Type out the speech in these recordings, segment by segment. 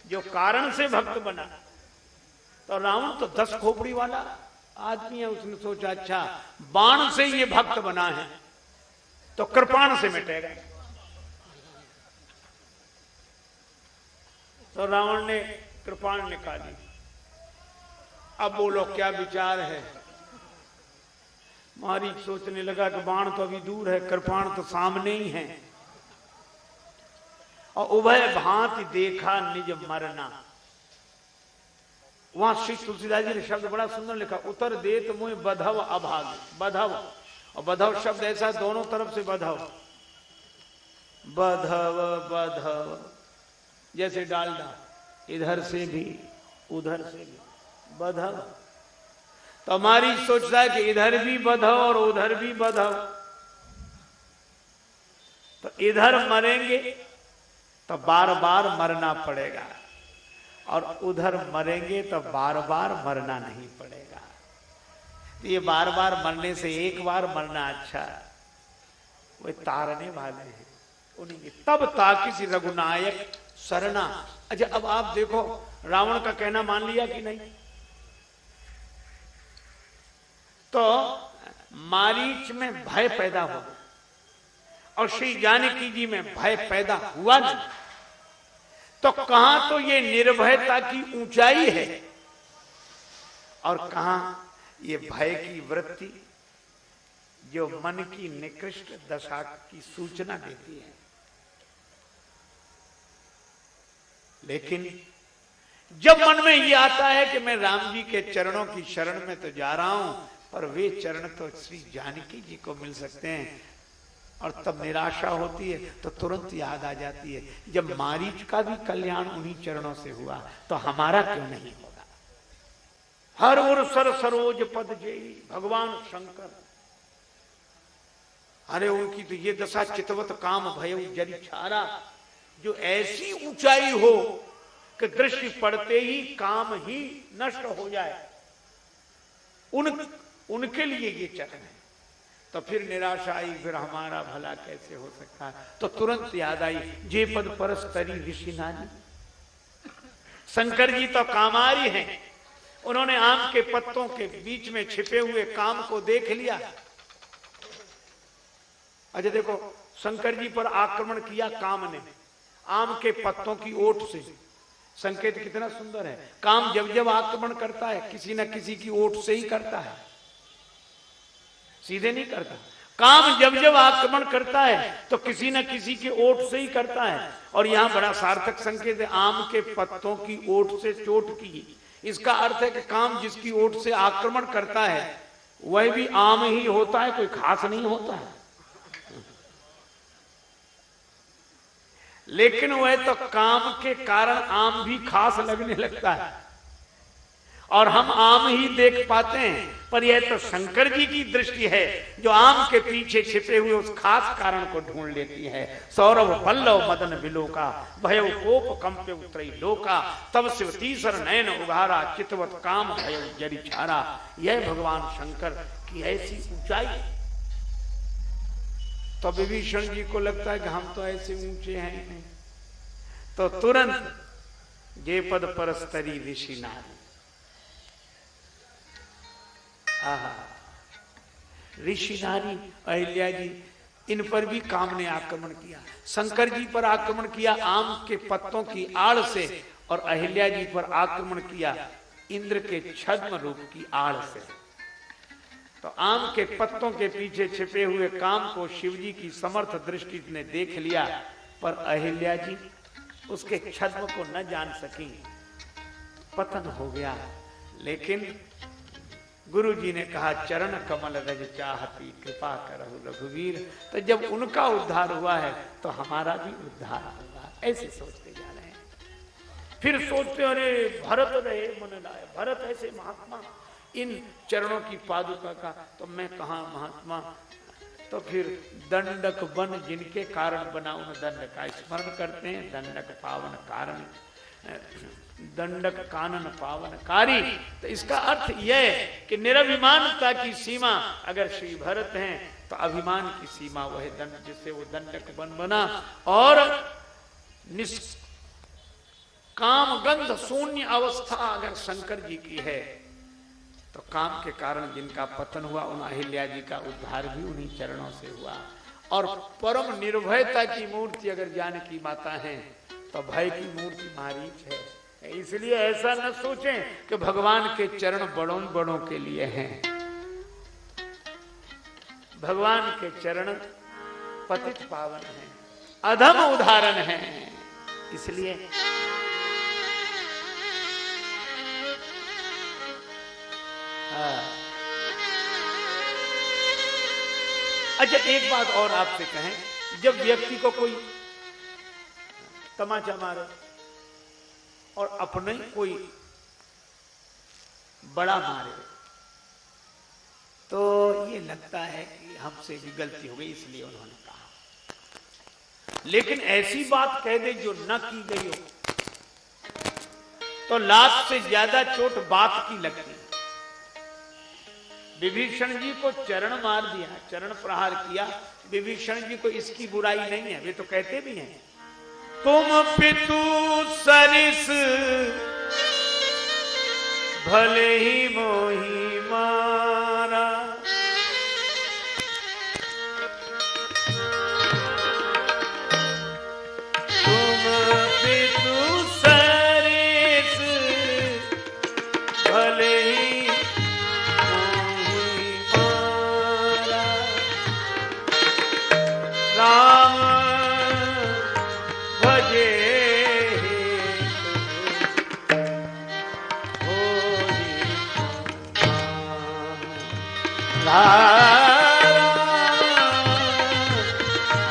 जो कारण से भक्त बना। तो रावण तो 10 खोपड़ी वाला आदमी है, उसने सोचा अच्छा बाण से ये भक्त बना है तो कृपाण से मिटेगा। तो रावण ने कृपाण निकाली। अब बोलो क्या विचार है। मारीच सोचने लगा कि बाण तो अभी दूर है, कृपाण तो सामने ही है। और उभय भांति देखा निज मरना। वहां श्री तुलसीदास जी ने शब्द बड़ा सुंदर लिखा, उतर देत मुझ बधव अभाग। बधव, और बधव शब्द ऐसा दोनों तरफ से बधव, बधव बधव, जैसे डालडा, इधर से भी उधर से भी बधव। तो हमारी सोचता है कि इधर भी बधव और उधर भी बधव, तो इधर मरेंगे तो बार बार मरना पड़ेगा, और उधर मरेंगे तो बार बार मरना नहीं पड़ेगा। तो ये बार बार मरने से एक बार मरना अच्छा। वे तारने वाले हैं उन्हीं की। तब ताकि रघुनायक शरणा। अच्छा अब आप देखो, रावण का कहना मान लिया कि नहीं? तो मारीच में भय पैदा हो और श्री जानकी जी में भय पैदा हुआ नहीं। तो कहां तो ये निर्भयता की ऊंचाई है और कहां ये भय की वृत्ति जो मन की निकृष्ट दशा की सूचना देती है। लेकिन जब मन में ये आता है कि मैं राम जी के चरणों की शरण में तो जा रहा हूं, पर वे चरण तो श्री जानकी जी को मिल सकते हैं, और तब निराशा होती है तो तुरंत याद आ जाती है जब मारीच का भी कल्याण उन्हीं चरणों से हुआ तो हमारा क्यों नहीं होगा। हर उर सर सरोज पद जेई, भगवान शंकर। अरे उनकी तो ये दशा चितवत काम भय जरी छारा, जो ऐसी ऊंचाई हो कि दृष्टि पड़ते ही काम ही नष्ट हो जाए, उनके लिए ये चरण है। तो फिर निराशा आई, फिर हमारा भला कैसे हो सकता है। तो तुरंत याद आई जे पद परस तरी ऋषि नानी। शंकर जी तो कामारी हैं, उन्होंने आम के पत्तों के बीच में छिपे हुए काम को देख लिया। अच्छा देखो, शंकर जी पर आक्रमण किया काम ने आम के पत्तों की ओट से। संकेत कितना सुंदर है। काम जब जब आक्रमण करता है किसी न किसी की ओट से ही करता है, सीधे नहीं करता। काम जब जब आक्रमण करता है तो किसी न किसी के ओट से ही करता है। और यहां बड़ा सार्थक संकेत है, आम के पत्तों की ओट से चोट की। इसका अर्थ है कि काम जिसकी ओट से आक्रमण करता है वह भी आम ही होता है, कोई खास नहीं होता है। लेकिन वह तो काम के कारण आम भी खास लगने लगता है और हम आम ही देख पाते हैं। पर यह तो शंकर जी की दृष्टि है जो आम के पीछे छिपे हुए उस खास कारण को ढूंढ लेती है। सौरभ पल्लव मदन विलोका, भय कोप कंपे उतरई लोका, तब शिव तीसर नयन उघारा, चितवत काम भय जरी छारा। यह भगवान शंकर की ऐसी ऊंचाई। तो विभीषण जी को लगता है कि हम तो ऐसे ऊंचे हैं नहीं। तो तुरंत जे पद परस्तरी ऋषि नारी। ऋषि नारी अहिल्या जी, इन पर भी काम ने आक्रमण किया। शंकर जी पर आक्रमण किया आम के पत्तों की आड़ से, और अहिल्या जी पर आक्रमण किया इंद्र के छद्म रूप की आड़ से। तो आम के पत्तों के पीछे छिपे हुए काम को शिवजी की समर्थ दृष्टि ने देख लिया, पर अहिल्या जी उसके छद्म को न जान सकी, पतन हो गया। लेकिन गुरु जी ने कहा चरण कमल रज चाहती कृपा करहु रघुवीर। तो जब उनका उद्धार हुआ है तो हमारा भी उद्धार होगा, ऐसे सोचते जा रहे हैं। फिर सोचते अरे भरत रहे मन लाए, भरत ऐसे महात्मा, इन चरणों की पादुका का तो मैं कहा महात्मा। तो फिर दंडक बन जिनके कारण बना उन दंड का स्मरण करते हैं। दंडक पावन कारण, दंडक कानन पावनकारी। तो इसका अर्थ यह है कि निरभिमानता की सीमा अगर श्री भरत हैं तो अभिमान की सीमा वह दंड, जिससे वो दंडक बन बना और काम गंध शून्य अवस्था अगर शंकर जी की है तो काम के कारण जिनका पतन हुआ उन अहिल्या जी का उद्धार भी उन्हीं चरणों से हुआ। और परम निर्भयता की मूर्ति अगर जानकी माता है तो भय की मूर्ति मारीच है। इसलिए ऐसा न सोचें कि भगवान के चरण बड़ों बड़ों के लिए हैं। भगवान के चरण पतित पावन हैं, अधम उदाहरण हैं। इसलिए अच्छा एक बात और आपसे कहें, जब व्यक्ति को कोई तमाचा मारे और अपने कोई बड़ा मारे तो ये लगता है कि हमसे भी गलती हो गई इसलिए उन्होंने कहा। लेकिन ऐसी बात कह दे जो न की गई हो तो लात से ज्यादा चोट बात की लगती है। विभीषण जी को चरण मार दिया, चरण प्रहार किया, विभीषण जी को इसकी बुराई नहीं है, वे तो कहते भी हैं तुम पितु सरिस भले ही मोही मारा। तुम पितु सरिस भले ही मोही मारा। राम भजे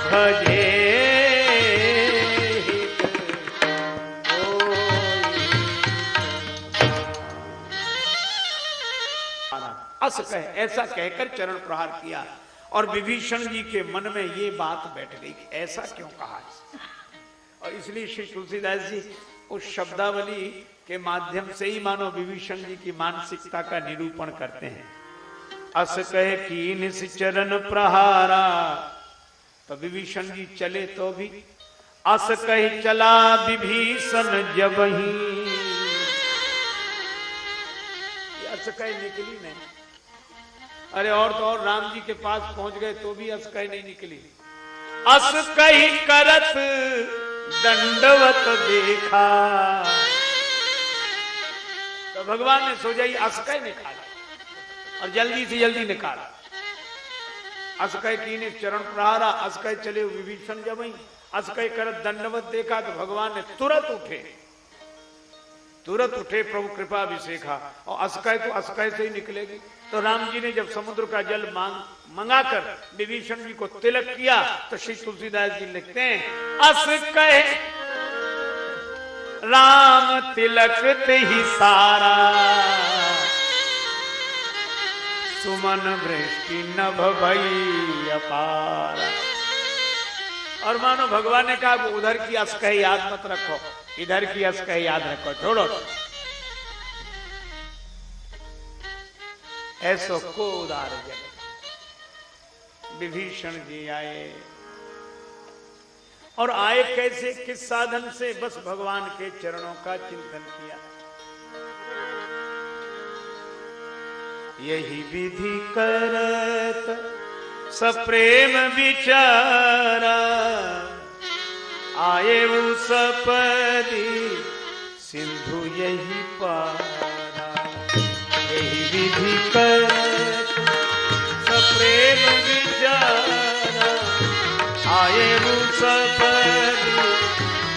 भजे अस कह, ऐसा कहकर चरण प्रहार किया। और विभीषण जी के मन में ये बात बैठ गई कि ऐसा क्यों कहा। और इसलिए श्री तुलसीदास जी उस शब्दावली के माध्यम से ही मानो विभीषण जी की मानसिकता का निरूपण करते हैं। अस कह कीन चरण प्रहारा, तो विभीषण जी चले तो भी अस कह चला विभीषण जब ही। अस कह निकली नहीं, अरे और तो और राम जी के पास पहुंच गए तो भी अस कह नहीं निकली। अस कह करत दंडवत देखा, तो भगवान ने सोचा ही अस कह निकाला और जल्दी से जल्दी निकाला। असकय कीने चरण प्रहारा, असकय चले विभीषण जब ही, असकय करत दंडवत देखा, तो भगवान ने तुरंत उठे प्रभु कृपा अभिषेखा। और असकय तो असकय से ही निकलेगी। तो राम जी ने जब समुद्र का जल मंगाकर विभीषण जी को तिलक किया तो श्री तुलसीदास जी लिखते हैं असकय राम तिलक ही सारा, सुमन वृष्टि नभ भई अपार। और मानो भगवान ने कहा उधर की असकह याद मत रखो, इधर की असकह याद रखो, छोड़ो। ऐसो को उदार जगत। विभीषण जी आए, और आए कैसे, किस साधन से? बस भगवान के चरणों का चिंतन किया। यही विधि करत सप्रेम विचारा, आए सपदी सिंधु यही पारा। यही विधि करत सप्रेम विचारा, आए सपदी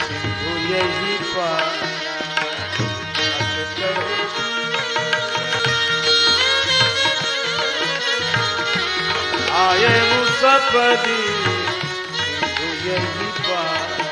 सिंधु यही पारा। आए सपदी सिंधु यही पारा।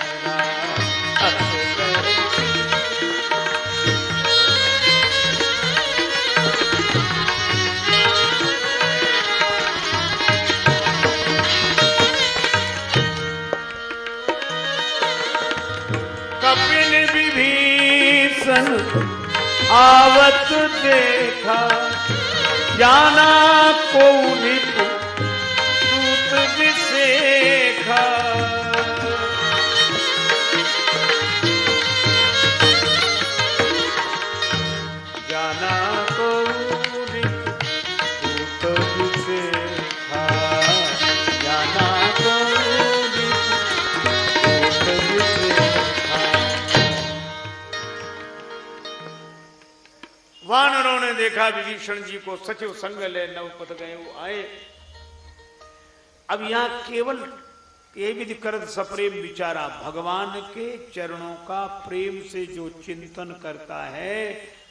कपिल विभीषण आवत देखा, जाना को निपुण विशेखा। वानरों ने देखा विभीषण जी को, सचिव संग ले नवपत गए वो आए। अब यहां केवल ये विधि करत सप्रेम विचारा, भगवान के चरणों का प्रेम से जो चिंतन करता है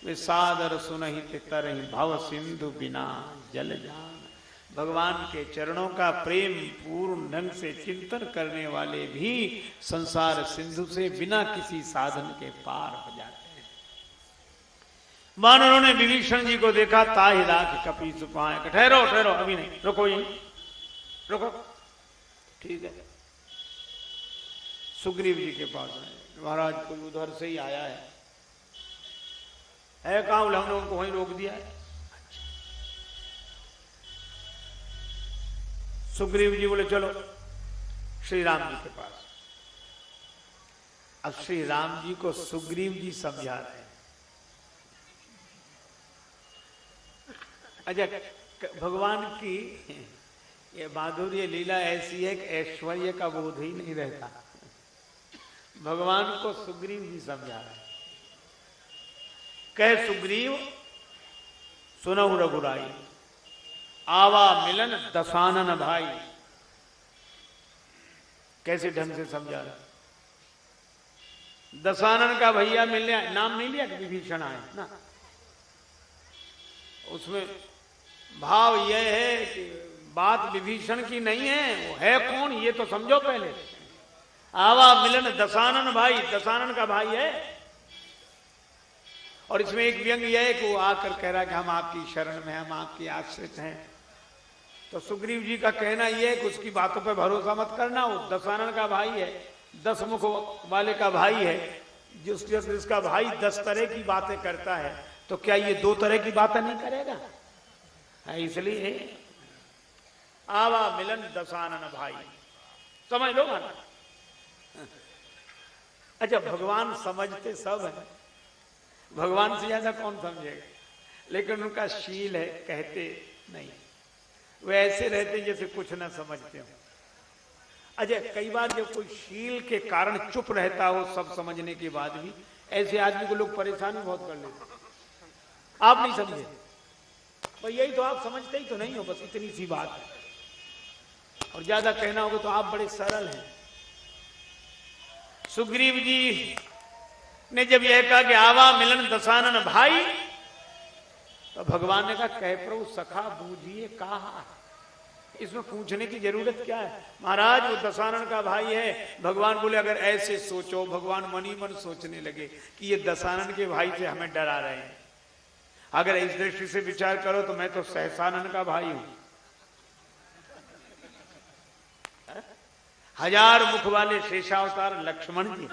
वे सादर सुनहि तरहि भव सिंधु बिना जल जान। भगवान के चरणों का प्रेम पूर्ण ढंग से चिंतन करने वाले भी संसार सिंधु से बिना किसी साधन के पार हो जाते हैं। वानरों ने विभीषण जी को देखा, ताहि राख कपि सुपाए, ठहरो ठहरो अभी नहीं, रुको यहीं रुको, ठीक है। सुग्रीव जी के पास आए, महाराज कोई उधर से ही आया है कहां? बोले हमने उनको वहीं रोक दिया है। सुग्रीव जी बोले चलो श्री राम जी के पास। अब श्री राम जी को सुग्रीव जी समझा रहे हैं। अच्छा, भगवान की ये माधुर्य लीला ऐसी है कि ऐश्वर्य का बोध ही नहीं रहता। भगवान को सुग्रीव जी समझा रहे हैं। कह सुग्रीव सुनहु रघुराई, आवा मिलन दसानन भाई। कैसे ढंग से समझा रहा? दसानन का भैया मिलने, नाम नहीं लिया कि विभीषण आए ना, उसमें भाव यह है कि बात विभीषण की नहीं है, वो है कौन ये तो समझो पहले। आवा मिलन दसानन भाई, दसानन का भाई है। और इसमें एक व्यंग यह है कि वो आकर कह रहा है कि हम आपकी शरण में, हम आपके आश्रित हैं। तो सुग्रीव जी का कहना यह है कि उसकी बातों पे भरोसा मत करना, वो दसानन का भाई है, 10 मुख वाले का भाई है। जिसका भाई 10 तरह की बातें करता है तो क्या ये 2 तरह की बातें नहीं करेगा? इसलिए आवा मिलन दसानन भाई, समझ लो ना। अच्छा, भगवान समझते सब है, भगवान से ज्यादा कौन समझेगा, लेकिन उनका शील है कहते नहीं, वे ऐसे रहते जैसे कुछ ना समझते हो। अच्छा, कई बार जब कोई शील के कारण चुप रहता हो सब समझने के बाद भी, ऐसे आदमी को लोग परेशान बहुत कर लेते। आप नहीं समझे भाई, यही तो आप समझते ही तो नहीं हो, बस इतनी सी बात है। और ज्यादा कहना होगा तो आप बड़े सरल हैं। सुग्रीव जी ने जब यह कहा कि आवा मिलन दसानन भाई, तो भगवान ने कहा कह प्रभु सखा बूझिए कहा। इसमें पूछने की जरूरत क्या है? महाराज वो दसानन का भाई है। भगवान बोले अगर ऐसे सोचो, भगवान मन ही मन सोचने लगे कि ये दसानन के भाई से हमें डरा रहे हैं। अगर इस दृष्टि से विचार करो तो मैं तो सहसानन का भाई हूं। 1000 मुख वाले शेषावतार लक्ष्मण जी।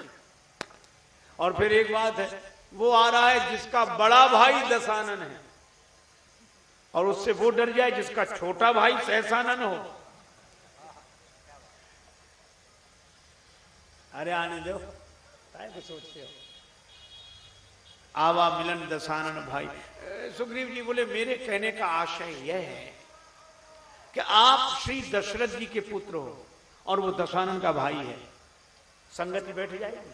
और फिर एक बात है, वो आ रहा है जिसका बड़ा भाई दसानन है, और उससे वो डर जाए जिसका छोटा भाई सहसानन हो। अरे आने दो, काय को सोचते हो? आवा मिलन दसानन भाई। सुग्रीव जी बोले मेरे कहने का आशय यह है कि आप श्री दशरथ जी के पुत्र हो और वो दसानन का भाई है, संगति बैठ जाएगी,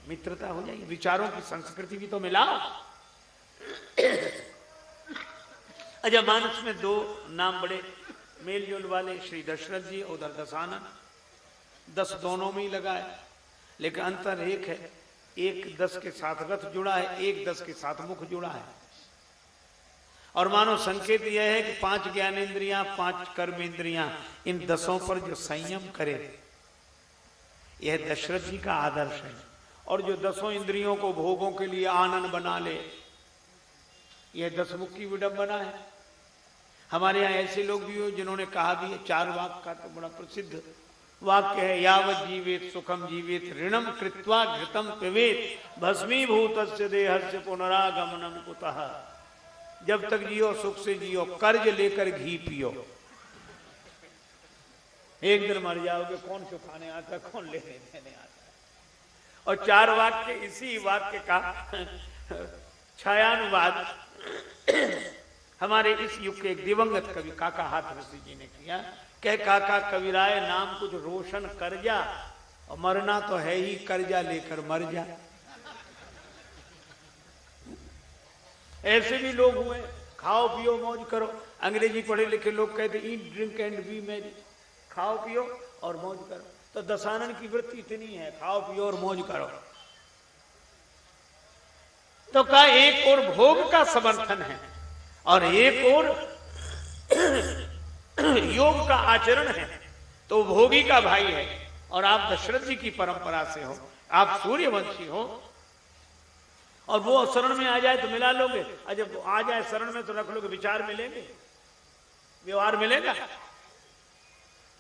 मित्रता हो जाएगी, विचारों की संस्कृति भी तो मिला। अच्छा, मानस में 2 नाम बड़े मेलजोल वाले, श्री दशरथ जी, उधर दसानन। 10 दोनों में ही लगा है, लेकिन अंतर एक है, एक 10 के साथ रथ जुड़ा है, एक 10 के साथ मुख जुड़ा है। और मानो संकेत यह है कि 5 ज्ञानेंद्रियां, 5 कर्मेंद्रियां, इन 10 पर जो संयम करे, यह दशरथ जी का आदर्श है। और जो 10 इंद्रियों को भोगों के लिए आनंद बना ले, यह 10 मुख की विडंबना है। हमारे यहाँ ऐसे लोग भी हो जिन्होंने कहा भी है, 4 वाक्य का तो बड़ा प्रसिद्ध वाक्य है, यावत जीवेत सुखम जीवेत ऋणम कृत्वा घृतम पिबेत भस्मीभूतस्य देहस्य पुनरागमनम कुतः। जब तक जियो सुख से जियो, कर्ज लेकर घी पियो, एक दिन मर जाओगे, कौन चुकाने आता, कौन लेने देने आता। और 4 वाक्य, इसी वाक्य का छायानुवाद हमारे इस युग के एक दिवंगत कवि काका हाथरसी जी ने किया। कह काका कविराय नाम कुछ रोशन कर जा, और मरना तो है ही, कर्जा लेकर मर जा। ऐसे भी लोग हुए, खाओ पियो मौज करो। अंग्रेजी पढ़े लिखे लोग कहते eat drink and B Mary, खाओ पियो और मौज करो। तो दशानन की वृत्ति इतनी है, खाओ पियो और मौज करो। तो का एक और भोग का समर्थन है और एक और योग का आचरण है। तो भोगी का भाई है और आप दशरथ जी की परंपरा से हो, आप सूर्यवंशी हो, और वो शरण में आ जाए तो मिला लोगे, और जब आ जाए शरण में तो रख लोगे, विचार मिलेंगे, व्यवहार मिलेगा।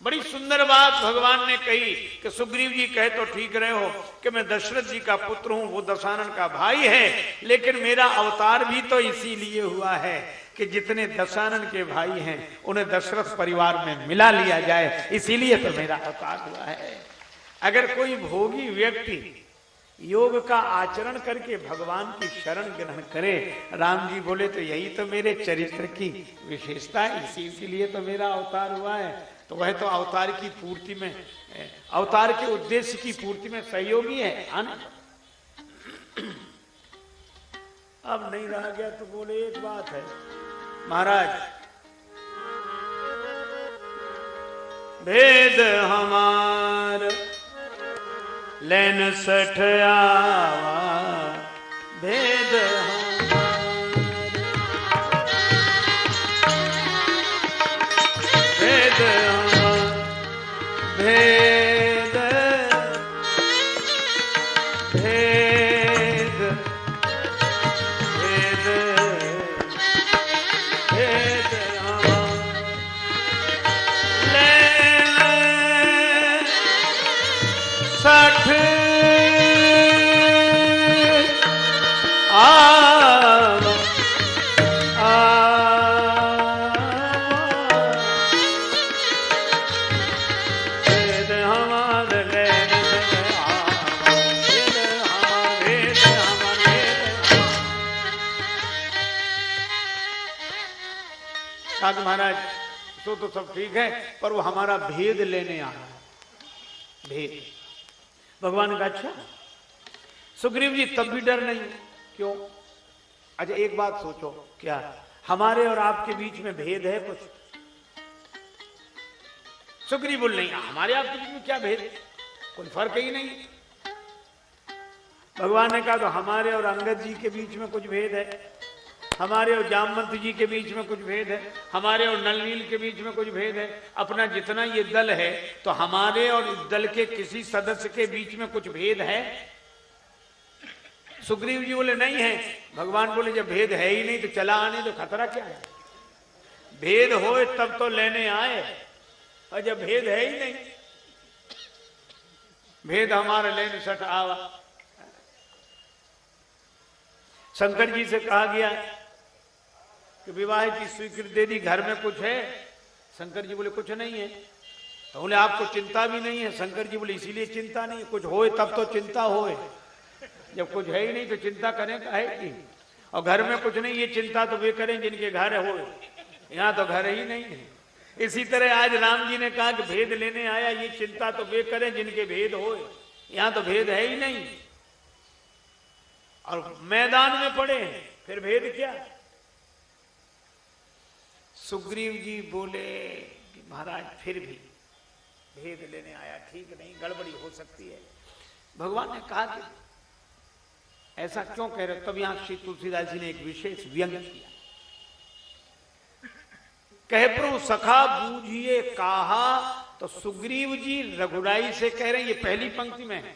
बड़ी सुंदर बात भगवान ने कही कि सुग्रीव जी कहे तो ठीक रहे हो कि मैं दशरथ जी का पुत्र हूं, वो दशानन का भाई है, लेकिन मेरा अवतार भी तो इसीलिए हुआ है कि जितने दशानन के भाई हैं उन्हें दशरथ परिवार में मिला लिया जाए, इसीलिए तो मेरा अवतार हुआ है। अगर कोई भोगी व्यक्ति योग का आचरण करके भगवान की शरण ग्रहण करे, राम जी बोले तो यही तो मेरे चरित्र की विशेषता है, इसी के लिए तो मेरा अवतार हुआ है। तो वह तो अवतार की पूर्ति में, अवतार के उद्देश्य की पूर्ति में सहयोगी है। अब नहीं रहा गया तो बोले एक बात है महाराज, भेद हमार लेन सठ आवा, भेद हमार, भेद हमार, भेद भेद भेद भेद हमार लेन सठ महाराज तो सब ठीक है, पर वो हमारा भेद लेने आ रहा है। भेद भगवान का, अच्छा सुग्रीव जी तब भी डर नहीं, क्यों? अच्छा एक बात सोचो, क्या हमारे और आपके बीच में भेद है कुछ? सुग्रीव बोल नहीं, हमारे आपके बीच में क्या भेद है, कोई फर्क ही नहीं। भगवान ने कहा तो हमारे और अंगद जी के बीच में कुछ भेद है, हमारे और जामवंत जी के बीच में कुछ भेद है, हमारे और नलनील के बीच में कुछ भेद है। अपना जितना ये दल है तो हमारे और इस दल के किसी सदस्य के बीच में कुछ भेद है? सुग्रीव जी बोले नहीं है। भगवान बोले जब भेद है ही नहीं तो चला आने तो खतरा क्या है? भेद हो तब तो लेने आए, और जब भेद है ही नहीं, भेद हमारा लेने सट आवा। शंकर जी से कहा गया कि विवाह की स्वीकृति दे दी, घर में कुछ है? शंकर जी बोले कुछ नहीं है। तो बोले आपको चिंता भी नहीं है? शंकर जी बोले इसीलिए चिंता नहीं, कुछ होए तब तो चिंता होए, जब कुछ है ही नहीं तो चिंता करें का है कि? और घर में कुछ नहीं, ये चिंता तो वे करें जिनके घर हो, यहाँ तो घर ही नहीं है। इसी तरह आज राम जी ने कहा कि भेद लेने आया, ये चिंता तो वे करें जिनके भेद हो, यहाँ तो भेद है ही नहीं, और मैदान में पड़े हैं, फिर भेद क्या? सुग्रीव जी बोले कि महाराज फिर भी भेद लेने आया ठीक नहीं, गड़बड़ी हो सकती है। भगवान ने कहा कि ऐसा क्यों कह रहे? तब यहां श्री तुलसीदास जी ने एक विशेष व्यंग किया। कहे प्रभु सखा बूझिए कहा, तो सुग्रीव जी रघुराई से कह रहे हैं, ये पहली पंक्ति में है,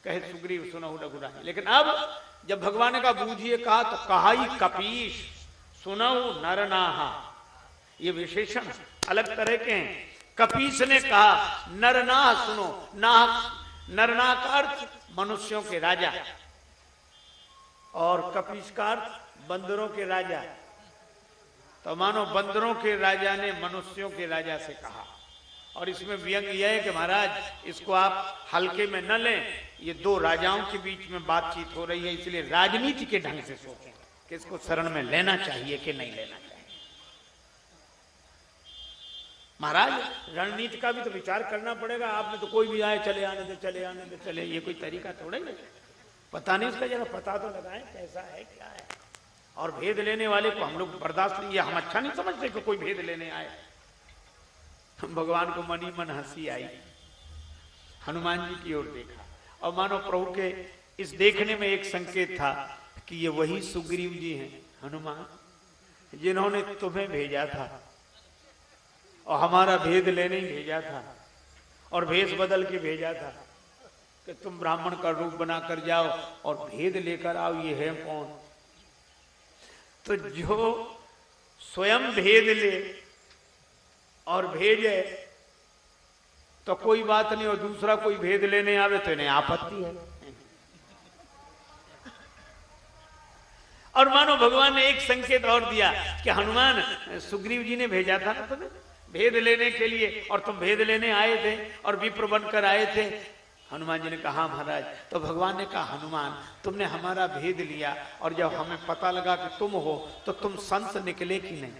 कहे सुग्रीव सुनहु रघुराई। लेकिन अब जब भगवान ने कहा बूझिए कहा तो कहा ही कपीश सुनहु नरनाहा, ये विशेषण अलग तरह के हैं। कपीश ने कहा नरनाह सुनो, नाह नरनाह का अर्थ मनुष्यों के राजा, और कपीश का अर्थ बंदरों के राजा। तो मानो बंदरों के राजा ने मनुष्यों के राजा से कहा, और इसमें व्यंग यह है कि महाराज इसको आप हल्के में न लें, ये दो राजाओं के बीच में बातचीत हो रही है, इसलिए राजनीति के ढंग से सोचें कि इसको शरण में लेना चाहिए कि नहीं लेना चाहिए। महाराज रणनीति का भी तो विचार करना पड़ेगा। आपने तो कोई भी आए चले आने दे, चले आने दे, चले, ये कोई तरीका थोड़ा ही नहीं, पता नहीं उसका जरा पता तो लगाएं कैसा है क्या है। और भेद लेने वाले को हम लोग बर्दाश्त नहीं, हम अच्छा नहीं समझते कि कोई भेद लेने आए। भगवान को मन ही मन हंसी आई, हनुमान जी की ओर देखा और मानो प्रभु के इस देखने में एक संकेत था कि ये वही सुग्रीव जी हैं हनुमान, जिन्होंने तुम्हें भेजा था और हमारा भेद लेने ही भेजा था और भेष बदल के भेजा था कि तुम ब्राह्मण का रूप बनाकर जाओ और भेद लेकर आओ। ये है कौन? तो जो स्वयं भेद ले और भेजे तो कोई बात नहीं, और दूसरा कोई भेद लेने आवे तो इन्हें आपत्ति है। और मानो भगवान ने एक संकेत और दिया कि हनुमान, सुग्रीव जी ने भेजा था ना तुम्हें भेद लेने के लिए, और तुम भेद लेने आए थे और विप्र बनकर आए थे। हनुमान जी ने कहा महाराज। तो भगवान ने कहा हनुमान, तुमने हमारा भेद लिया और जब हमें पता लगा कि तुम हो तो तुम संत निकले कि नहीं?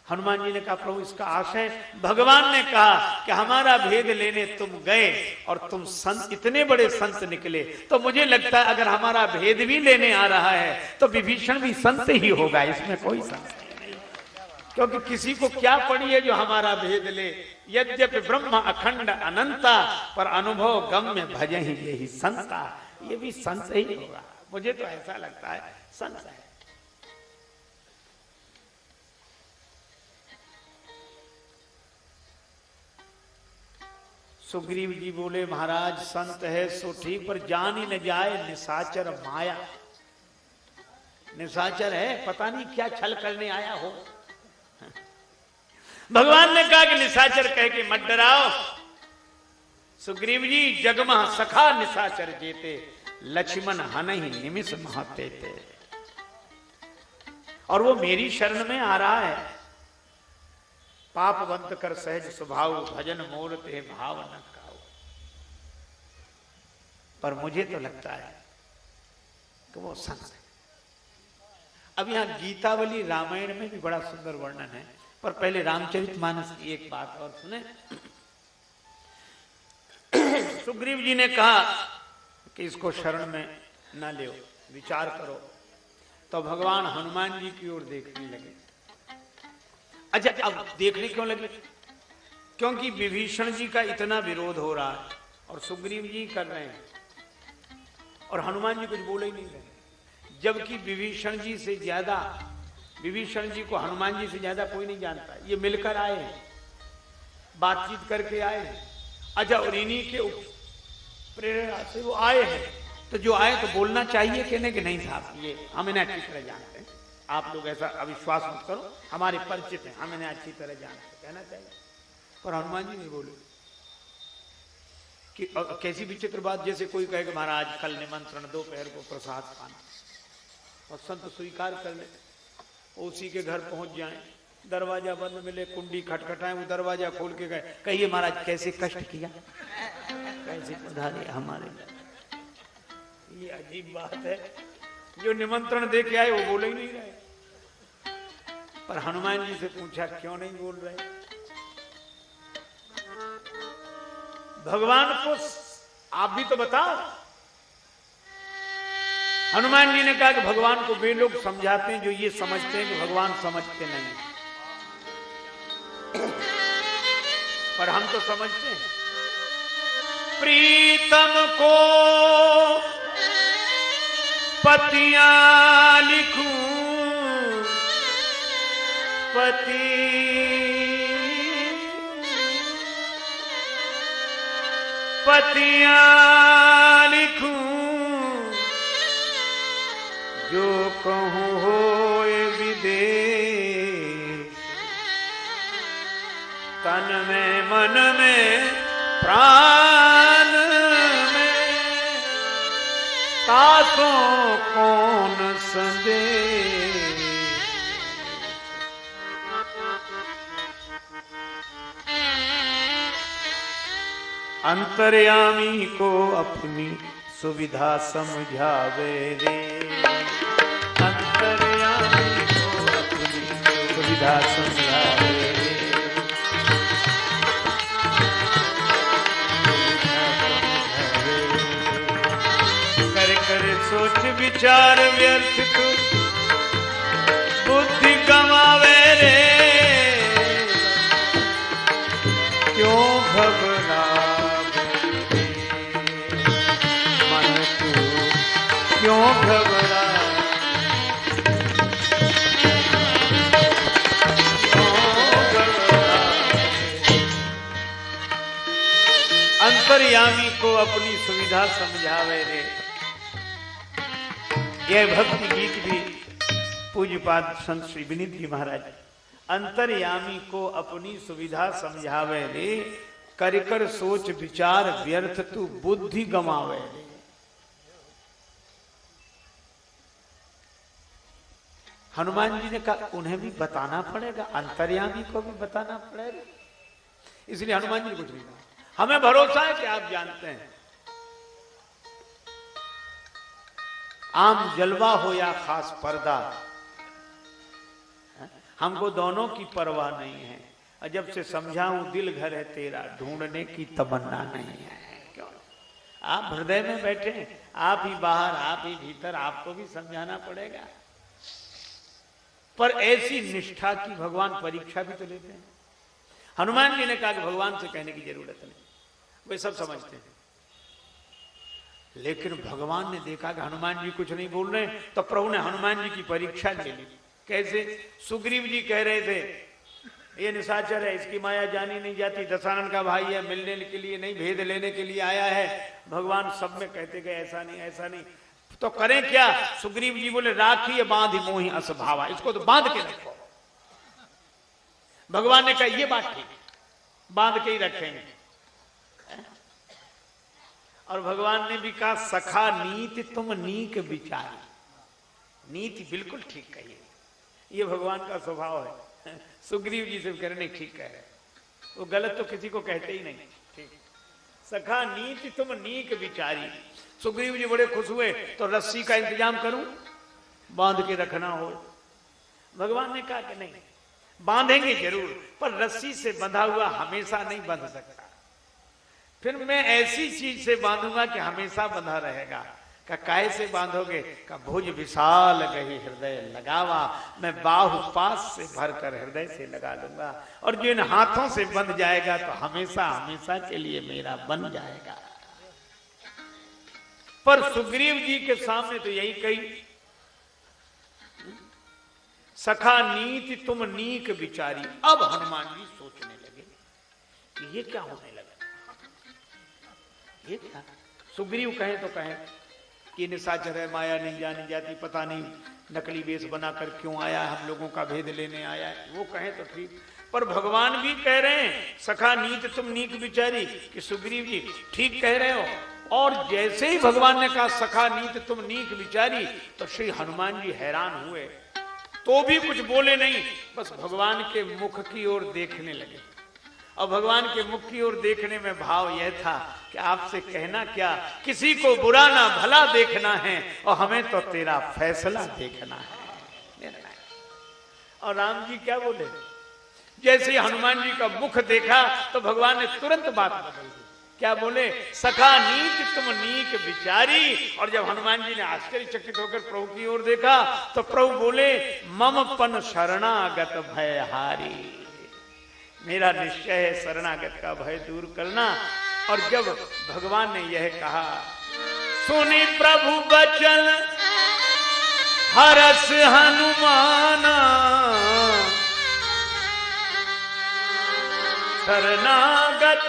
हनुमान जी ने कहा प्रभु इसका आशय, भगवान ने कहा कि हमारा भेद लेने तुम गए और तुम संत, इतने बड़े संत निकले, तो मुझे लगता है अगर हमारा भेद भी लेने आ रहा है तो विभीषण भी संत ही होगा, इसमें कोई संशय नहीं। क्योंकि किसी को क्या पड़ी है जो हमारा भेद ले। यद्यपि ब्रह्म अखंड अनंता पर अनुभव गम्य भजहि यही संता, ये भी संत ही होगा, मुझे तो ऐसा लगता है संत है। सुग्रीव जी बोले महाराज संत है सो ठीक, पर जान ही न जाए निशाचर माया। निशाचर है, पता नहीं क्या छल करने आया हो। भगवान ने कहा कि निशाचर कह के मत डराओ सुग्रीव जी, जगमह सखा निशाचर जेते, लक्ष्मण हनहि निमिष महते थे। और वो मेरी शरण में आ रहा है, पापवंत कर सहज स्वभाव, भजन मोर ते भाव न खाओ। पर मुझे तो लगता है कि वो संत है। अब यहां गीतावली रामायण में भी बड़ा सुंदर वर्णन है, पर पहले रामचरितमानस की एक बात और सुने। सुग्रीव जी ने कहा कि इसको शरण में न ले, विचार करो। तो भगवान हनुमान जी की ओर देखने लगे। अच्छा, अब देखने क्यों लगे? क्योंकि विभीषण जी का इतना विरोध हो रहा है और सुग्रीव जी कर रहे हैं और हनुमान जी कुछ बोले ही नहीं रहे। जबकि विभीषण जी से ज्यादा, विभीषण जी को हनुमान जी से ज्यादा कोई नहीं जानता। ये मिलकर आए हैं, बातचीत करके आए हैं। अच्छा, और इन्हीं के प्रेरणा से वो आए हैं, तो जो आए तो बोलना चाहिए कहने कि नहीं साहब ये हम इन्हें अच्छी तरह जानते हैं, आप लोग ऐसा अविश्वास मत करो, हमारे परिचित हैं, हम इन्हें अच्छी तरह जानते हैं, कहना चाहिए। पर हनुमान जी नहीं बोले। कि कैसी विचित्र बात, जैसे कोई कहे कि महाराज कल निमंत्रण, दोपहर को प्रसाद खाना, और संत स्वीकार कर ले, उसी के घर पहुंच जाए, दरवाजा बंद मिले, कुंडी खटखटाए, वो दरवाजा खोल के गए, कहिए महाराज कैसे कष्ट किया, कैसे पधारे हमारे। ये अजीब बात है, जो निमंत्रण दे के आए वो बोले ही नहीं रहे। पर हनुमान जी से पूछा क्यों नहीं बोल रहे? भगवान को आप भी तो बताओ। हनुमान जी ने कहा कि भगवान को वे लोग समझाते हैं जो ये समझते हैं कि भगवान समझते नहीं, पर हम तो समझते हैं। प्रीतम को पतियां लिखूं, पति पतियां लिखूं, जो कहूं होए विदेश, तन में मन में प्राण में, तासों कौन संदेश। अंतर्यामी को अपनी सुविधा समझावे रे, अंतर्यामी को अपनी सुविधा समझावे रे, कर कर करे सोच विचार व्यर्थ तू बुद्धि गंवावे रे, क्यों घबरावे मन तू, क्यों घबरा, अंतर्यामी को अपनी सुविधा समझावे रे। यह भक्ति गीत भी पूज्यपाद संत श्री विनीत जी महाराज, अंतर्यामी को अपनी सुविधा समझावे रे, कर कर सोच विचार व्यर्थ तू बुद्धि गंवावे रे। हनुमान जी ने कहा उन्हें भी बताना पड़ेगा, अंतर्यामी को भी बताना पड़ेगा, इसलिए हनुमान जी कुछ नहीं कहा। हमें भरोसा है कि आप जानते हैं, आम जलवा हो या खास पर्दा, हमको दोनों की परवाह नहीं है। और जब से समझाऊं दिल घर है तेरा, ढूंढने की तमन्ना नहीं है। क्यों? आप हृदय में बैठे हैं, आप ही बाहर, आप ही भीतर, आपको भी समझाना पड़ेगा। पर ऐसी निष्ठा की भगवान परीक्षा भी तो लेते हैं। हनुमान जी ने कहा कि भगवान से कहने की जरूरत नहीं, वे सब समझते हैं। लेकिन भगवान ने देखा कि हनुमान जी कुछ नहीं बोल रहे, तो प्रभु ने हनुमान जी की परीक्षा ले ली। कैसे? सुग्रीव जी कह रहे थे ये निशाचर है, इसकी माया जानी नहीं जाती, दशानन का भाई है, मिलने के लिए नहीं, भेद लेने के लिए आया है। भगवान सब में कहते गए ऐसा नहीं, ऐसा नहीं, तो करें क्या? सुग्रीव जी बोले राखी बांध मोहि असभावा, इसको तो बांध के रखो। भगवान ने कहा ये बात ठीक, बांध के ही रखेंगे। और भगवान ने भी कहा सखा नीति तुम नीक विचारी, नीति बिल्कुल ठीक कही, ये भगवान का स्वभाव है। सुग्रीव जी से कहने ठीक कह रहे, वो गलत तो किसी को कहते ही नहीं। ठीक, सखा नीति तुम नीक विचारी। सुग्रीव जी बड़े खुश हुए, तो रस्सी का इंतजाम करूं, बांध के रखना हो। भगवान ने कहा कि नहीं, बांधेंगे जरूर, पर रस्सी से बंधा हुआ हमेशा नहीं बंध सकता, फिर मैं ऐसी चीज से बांधूंगा कि हमेशा बंधा रहेगा। का काय से बांधोगे? का भुज विशाल गही हृदय लगावा, मैं बाहु पास से भरकर हृदय से लगा लूंगा, और जो इन हाथों से बंध जाएगा तो हमेशा हमेशा के लिए मेरा बन जाएगा। पर सुग्रीव जी के सामने तो यही कही, सखा नीति तुम नीक विचारी। अब हनुमान जी सोचने लगे कि ये क्या होने लगा, ये क्या? सुग्रीव कहे तो कहे कि निशाचर है, माया नहीं जानी जाती, पता नहीं नकली वेश बनाकर क्यों आया, हम लोगों का भेद लेने आया है, वो कहे तो ठीक। पर भगवान भी कह रहे हैं सखा नीति तुम नीक विचारी, कि सुग्रीव जी ठीक कह रहे हो। और जैसे ही भगवान ने कहा सखा नीति तुम नीक विचारी, तो श्री हनुमान जी हैरान हुए, तो भी कुछ बोले नहीं, बस भगवान के मुख की ओर देखने लगे। और भगवान के मुख की ओर देखने में भाव यह था कि आपसे कहना क्या, किसी को बुरा ना भला देखना है, और हमें तो तेरा फैसला देखना है। और राम जी क्या बोले? जैसे हनुमान जी का मुख देखा तो भगवान ने तुरंत बात बदल दी। क्या बोले? सखा नीति तुम नीक विचारी। और जब हनुमान जी ने आश्चर्यचकित होकर प्रभु की ओर देखा तो प्रभु बोले मम पन शरणागत भयहारी, मेरा निश्चय है शरणागत का भय दूर करना। और जब भगवान ने यह कहा, सुनी प्रभु बचन हरस हनुमाना, शरणागत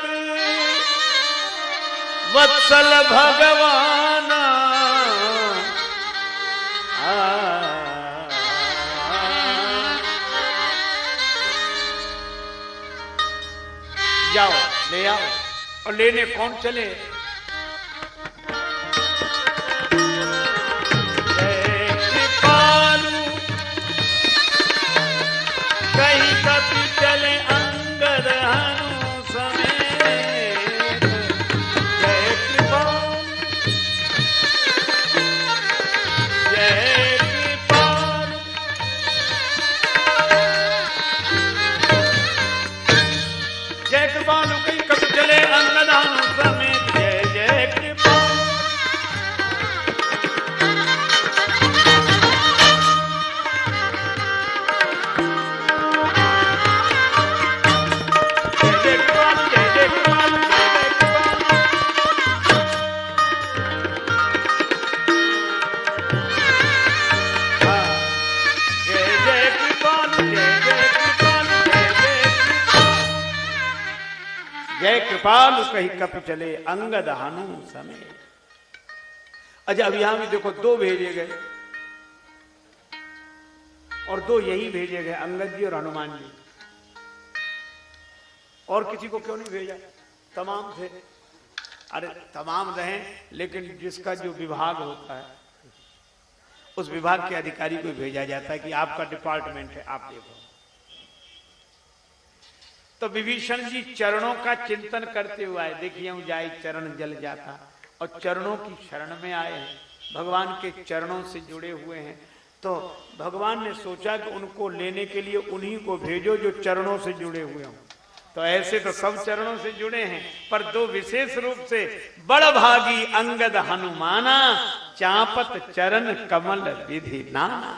वत्सल भगवाना। जाओ ले आओ। और लेने कौन चले? कहीं कभी चले अंगद हनु समेत। जय कृपाल जय कृपाल जय कृपाल, कहीं कभी चले अंगद हनु समेत। कृपालु कही कप चले अंगद हनु समय। अच्छा अब यहां भी देखो दो भेजे गए और दो यही भेजे गए, अंगद जी और हनुमान जी। और किसी को क्यों नहीं भेजा? तमाम थे। अरे तमाम रहे, लेकिन जिसका जो विभाग होता है उस विभाग के अधिकारी को भेजा जाता है कि आपका डिपार्टमेंट है, आप देखो। तो विभीषण जी चरणों का चिंतन करते हुए आए। देखिए जाए चरण जल जाता, और चरणों की शरण में आए हैं, भगवान के चरणों से जुड़े हुए हैं। तो भगवान ने सोचा कि उनको लेने के लिए उन्हीं को भेजो जो चरणों से जुड़े हुए हों। तो ऐसे तो सब चरणों से जुड़े हैं, पर दो विशेष रूप से बड़ भागी अंगद हनुमाना, चापत चरण कमल विधि नाना।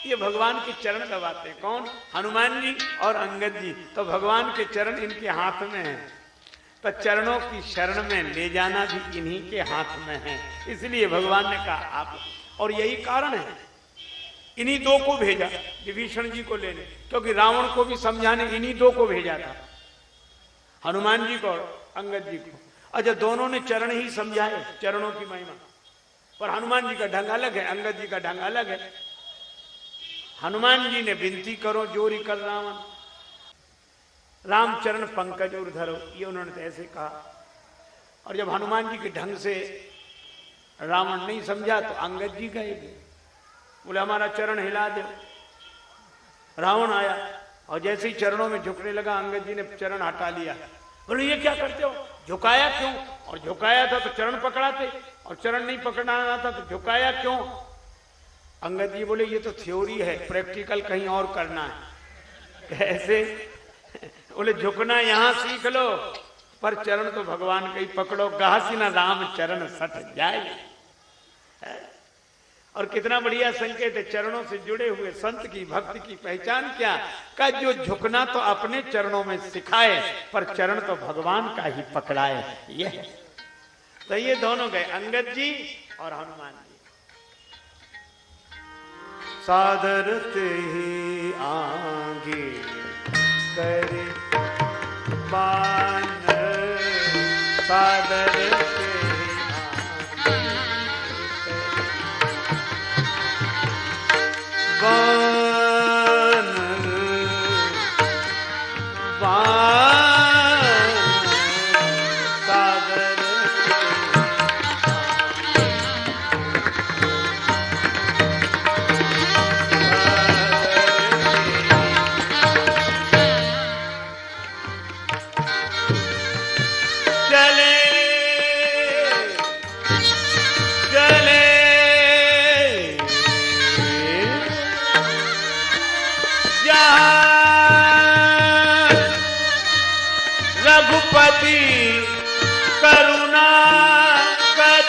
ये भगवान के चरण दबाते हैं। कौन? हनुमान जी और अंगद जी। तो भगवान के चरण इनके हाथ में हैं, तो चरणों की शरण में ले जाना भी इन्हीं के हाथ में है। इसलिए भगवान ने कहा आप, और यही कारण है इन्हीं दो को भेजा विभीषण जी को लेने, क्योंकि रावण को भी समझाने इन्हीं दो को भेजा था, हनुमान जी को और अंगद जी को। अच्छा दोनों ने चरण ही समझाए, चरणों की महिमा, पर हनुमान जी का ढंग अलग है, अंगद जी का ढंग अलग है। हनुमान जी ने विनती करो जोरी कर रावण, राम चरण पंकज और धरो, ये उन्होंने तो ऐसे कहा। और जब हनुमान जी के ढंग से रावण नहीं समझा तो अंगद जी गए, बोले हमारा चरण हिला दो। रावण आया और जैसे ही चरणों में झुकने लगा, अंगद जी ने चरण हटा लिया। बोले ये क्या करते हो, झुकाया क्यों? और झुकाया था तो चरण पकड़ाते, और चरण नहीं पकड़ाना था तो झुकाया क्यों? अंगद जी बोले ये तो थ्योरी है, प्रैक्टिकल कहीं और करना है। कैसे? बोले झुकना यहां सीख लो, पर चरण तो भगवान का ही पकड़ो, गासी ना राम चरण सट जाए। और कितना बढ़िया संकेत है, चरणों से जुड़े हुए संत की भक्ति की पहचान क्या? का जो झुकना तो अपने चरणों में सिखाए, पर चरण तो भगवान का ही पकड़ाए। ये तो ये दोनों गए, अंगद जी और हनुमान जी। सादर ते ही आगे करे बानर, सादर ते बानर, बानर सादर रघुपति करुणा कर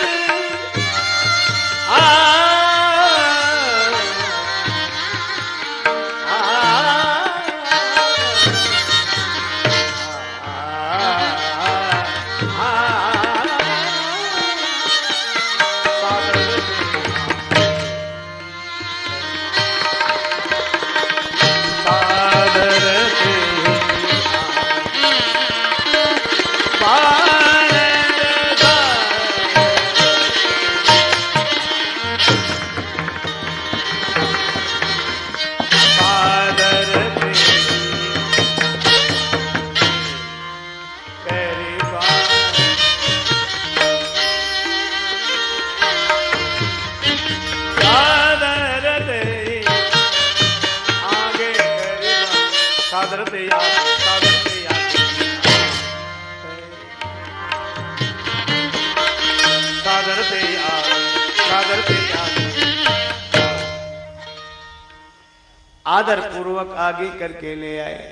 आदर पूर्वक आगे करके ले आए,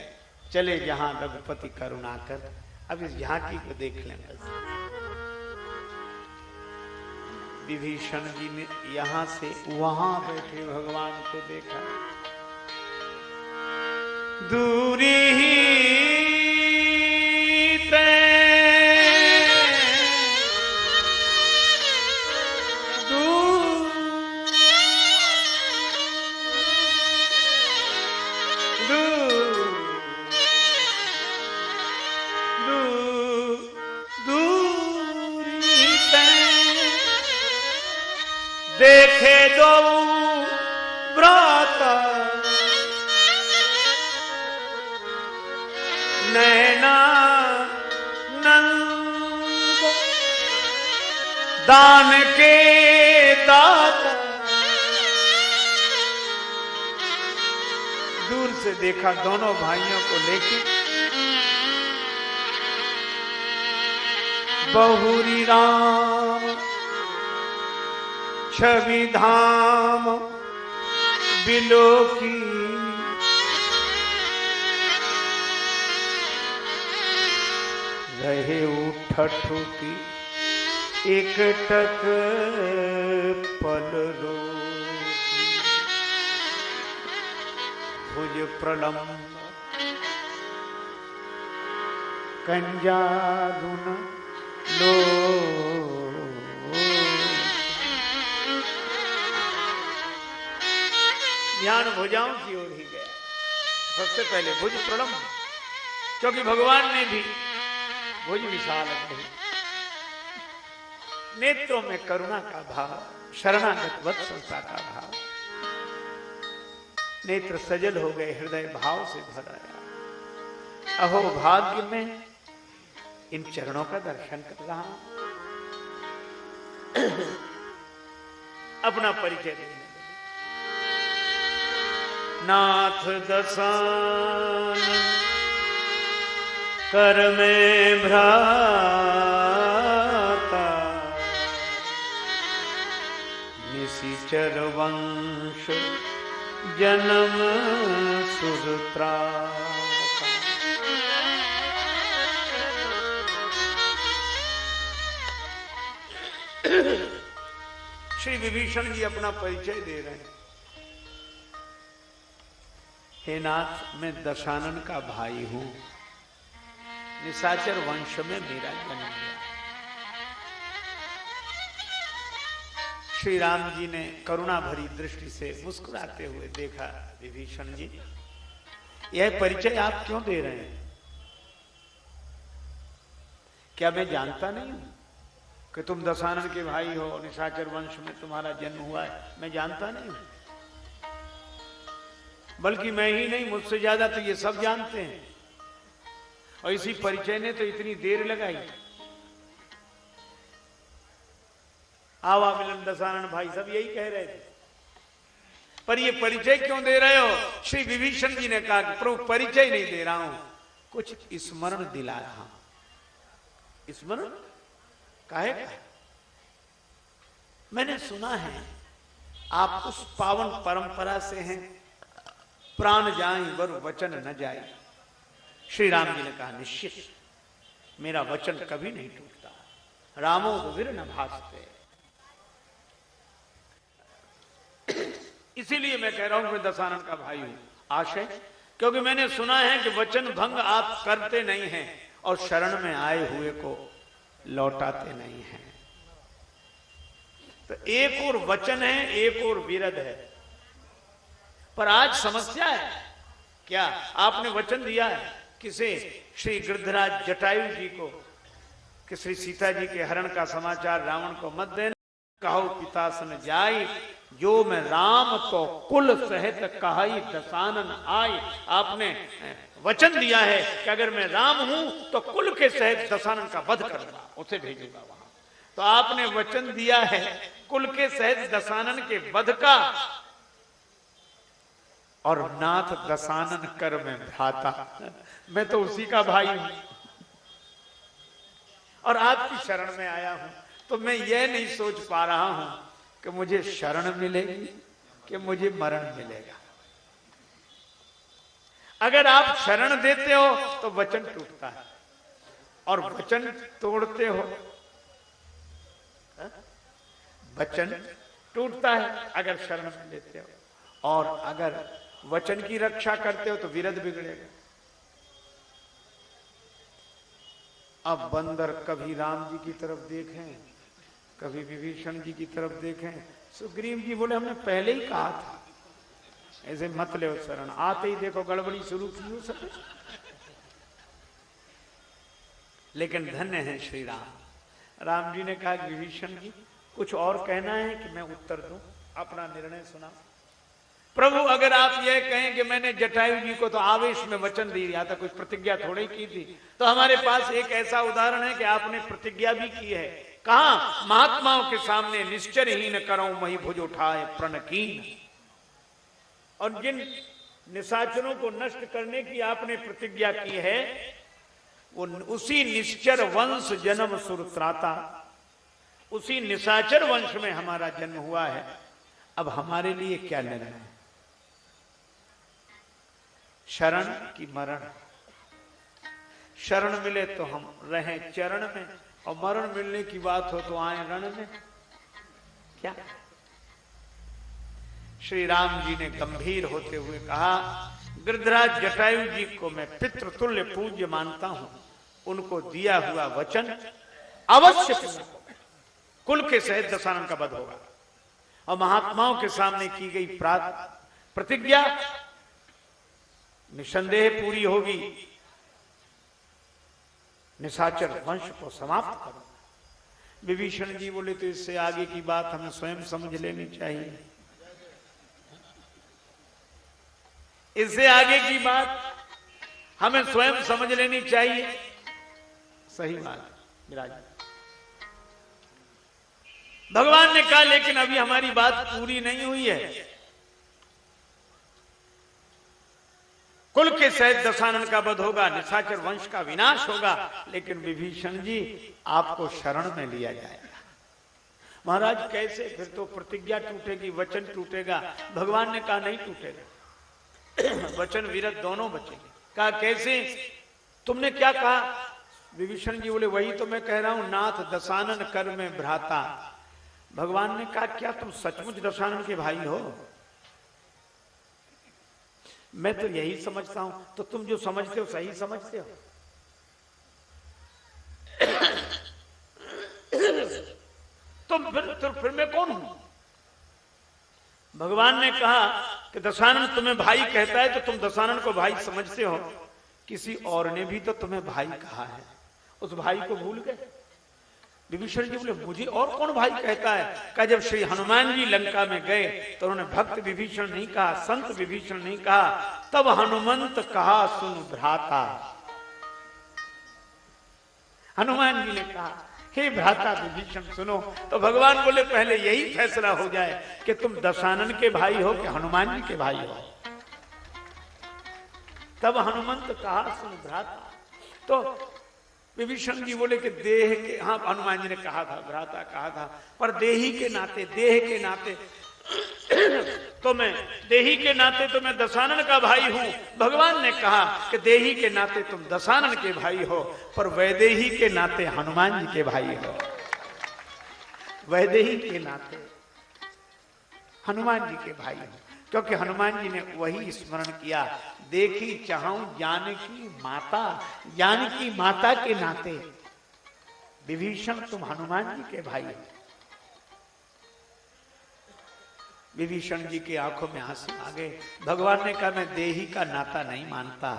चले जहां रघुपति करुणा कर। अब इस झांकी को देख लें बस। विभीषण जी ने यहां से वहां बैठे भगवान को देखा, दूरी ही देखे दो व्रत नैना नंद दान के दाता। दूर से देखा दोनों भाइयों को लेके बहुरी राम छवि धाम बिलो की रहे उठठू की एक टक पल रो भुज प्रलम्ब कंजारुन लो। ध्यान भुजाओं की ओर ही गया। सबसे पहले भुज प्रलम्ब, क्योंकि भगवान ने भी भुज विशाल कही। नेत्रों में करुणा का भाव, शरणागत वत्सलता का भाव, नेत्र सजल हो गए, हृदय भाव से भर आया। अहो भाग्य में इन चरणों का दर्शन कर रहा हूं। अपना परिचय देने लगे। नाथ दसान कर में भ्राता निशिचर वंश जन्म सुरत्रा। श्री विभीषण जी अपना परिचय दे रहे हैं। हे नाथ, मैं दशानन का भाई हूं, निशाचर वंश में मेरा जन्म हुआ। श्री राम जी ने करुणा भरी दृष्टि से मुस्कुराते हुए देखा, विभीषण जी यह परिचय आप क्यों दे रहे हैं? क्या मैं जानता नहीं हूं कि तुम दशानन के भाई हो, निशाचर वंश में तुम्हारा जन्म हुआ है? मैं जानता नहीं हूं। बल्कि मैं ही नहीं, मुझसे ज्यादा तो ये सब जानते हैं। और इसी परिचय ने तो इतनी देर लगाई। आवा मिलन दशानन भाई सब यही कह रहे थे, पर ये परिचय क्यों दे रहे हो? श्री विभीषण जी ने कहा, प्रभु परिचय नहीं दे रहा हूं, कुछ स्मरण दिला रहा हूं। स्मरण काहे का? मैंने सुना है आप उस पावन परंपरा से हैं, प्राण जाए वर वचन न जाए। श्री राम जी ने कहा, निश्चित मेरा वचन कभी नहीं टूटता। रामो विर न भासते। इसीलिए मैं कह रहा हूं मैं दशानन का भाई हूं। आशय, क्योंकि मैंने सुना है कि वचन भंग आप करते नहीं हैं और शरण में आए हुए को लौटाते नहीं हैं। तो एक और वचन है, एक और विरध है। पर आज समस्या है क्या? आपने वचन दिया है किसे? श्री गृद्धराज जटायु जी को कि श्री सीता जी के हरण का समाचार रावण को मत देना। कहो पिता सन जाय, जो मैं राम तो कुल सहित कहाई दशानन आए। आपने वचन दिया है कि अगर मैं राम हूं तो कुल के सहित दशानन का वध करूंगा, उसे भेजूंगा वहां। तो आपने वचन दिया है कुल के सहित दशानन के वध का, और नाथ दशानन कर में भ्राता, मैं तो उसी का भाई हूं और आपकी शरण में आया हूं। तो मैं ये नहीं सोच पा रहा हूं कि मुझे शरण मिलेगी कि मुझे मरण मिलेगा। अगर आप शरण देते हो तो वचन टूटता है, और वचन तोड़ते हो वचन टूटता है अगर शरण में लेते हो, और अगर वचन की रक्षा करते हो तो विरध बिगड़ेगा। अब बंदर कभी राम जी की तरफ देखें, कभी विभीषण जी की तरफ देखें। सुग्रीव जी बोले, हमने पहले ही कहा था ऐसे मत ले शरण, आते ही देखो गड़बड़ी शुरू की हो सके। लेकिन धन्य है श्री राम। राम जी ने कहा, विभीषण जी कुछ और कहना है कि मैं उत्तर दूं? अपना निर्णय सुना। प्रभु अगर आप यह कहें कि मैंने जटायु जी को तो आवेश में वचन दिया था, कुछ प्रतिज्ञा थोड़ी की थी, तो हमारे पास एक ऐसा उदाहरण है कि आपने प्रतिज्ञा भी की है। कहा? महात्माओं के सामने निश्चरहीन करो मही भुज उठाए प्रणकीन। और जिन निशाचरों को नष्ट करने की आपने प्रतिज्ञा की है, वो उसी निश्चर वंश जन्म सुरत्राता, उसी निशाचर वंश में हमारा जन्म हुआ है। अब हमारे लिए क्या निर्णय है? शरण की मरण? शरण मिले तो हम रहें चरण में, और मरण मिलने की बात हो तो आए रण में। क्या? श्री राम जी ने गंभीर होते हुए कहा, गिरिधराज जटायु जी को मैं पितृतुल्य पूज्य मानता हूं। उनको दिया हुआ वचन अवश्य कुल के सहित दशानन का वध होगा, और महात्माओं के सामने की गई प्रतिज्ञा निसंदेह पूरी होगी। निशाचर वंश को समाप्त करो। विभीषण जी बोले, तो इससे आगे की बात हमें स्वयं समझ लेनी चाहिए। इससे आगे की बात हमें स्वयं समझ लेनी चाहिए। सही बात विराज। भगवान ने कहा, लेकिन अभी हमारी बात पूरी नहीं हुई है। कुल के सहित दशानन का वध होगा, निशाचर वंश का विनाश होगा, लेकिन विभीषण जी आपको शरण में लिया जाएगा। महाराज कैसे? फिर तो प्रतिज्ञा टूटेगी, वचन टूटेगा। भगवान ने कहा नहीं टूटेगा, वचन विरत दोनों बचेंगे। कहा कैसे? तुमने क्या कहा? विभीषण जी बोले, वही तो मैं कह रहा हूं, नाथ दशानन कर में भ्राता। भगवान ने कहा, क्या तुम सचमुच दशानन के भाई हो? मैं तो यही समझता हूं। तो तुम जो समझते हो सही समझते हो? तो फिर मैं कौन हूं? भगवान ने कहा कि दशानन तुम्हें भाई कहता है तो तुम दशानन को भाई समझते हो। किसी और ने भी तो तुम्हें भाई कहा है, उस भाई को भूल गए? विभीषण जी बोले, मुझे और कौन भाई कहता है? कहा, जब श्री हनुमान जी लंका में गए तो उन्होंने भक्त विभीषण नहीं कहा, संत विभीषण नहीं कहा, तब हनुमंत कहा सुन भ्राता। हनुमान जी ने कहा, हे भ्राता विभीषण सुनो। तो भगवान बोले, पहले यही फैसला हो जाए कि तुम दशानन के भाई हो कि हनुमान जी के भाई हो। तब हनुमंत कहा सुन भ्राता। तो विभीषण जी बोले कि देह के, हाँ हनुमान जी ने कहा था, भ्राता कहा था, पर देही के नाते, देह के नाते तो मैं, देही के नाते तो मैं दशानन का भाई हूं। भगवान ने कहा कि देही के नाते तुम दशानन के भाई हो, पर वैदेही के नाते हनुमान जी के भाई हो। वैदेही के नाते हनुमान जी के भाई हो, क्योंकि हनुमान जी ने वही स्मरण किया, देखी चाहूं जानकी माता, जानकी माता के नाते विभीषण तुम हनुमान जी के भाई हो। विभीषण जी की आंखों में आंसू आ गए। भगवान ने कहा, मैं देही का नाता नहीं मानता,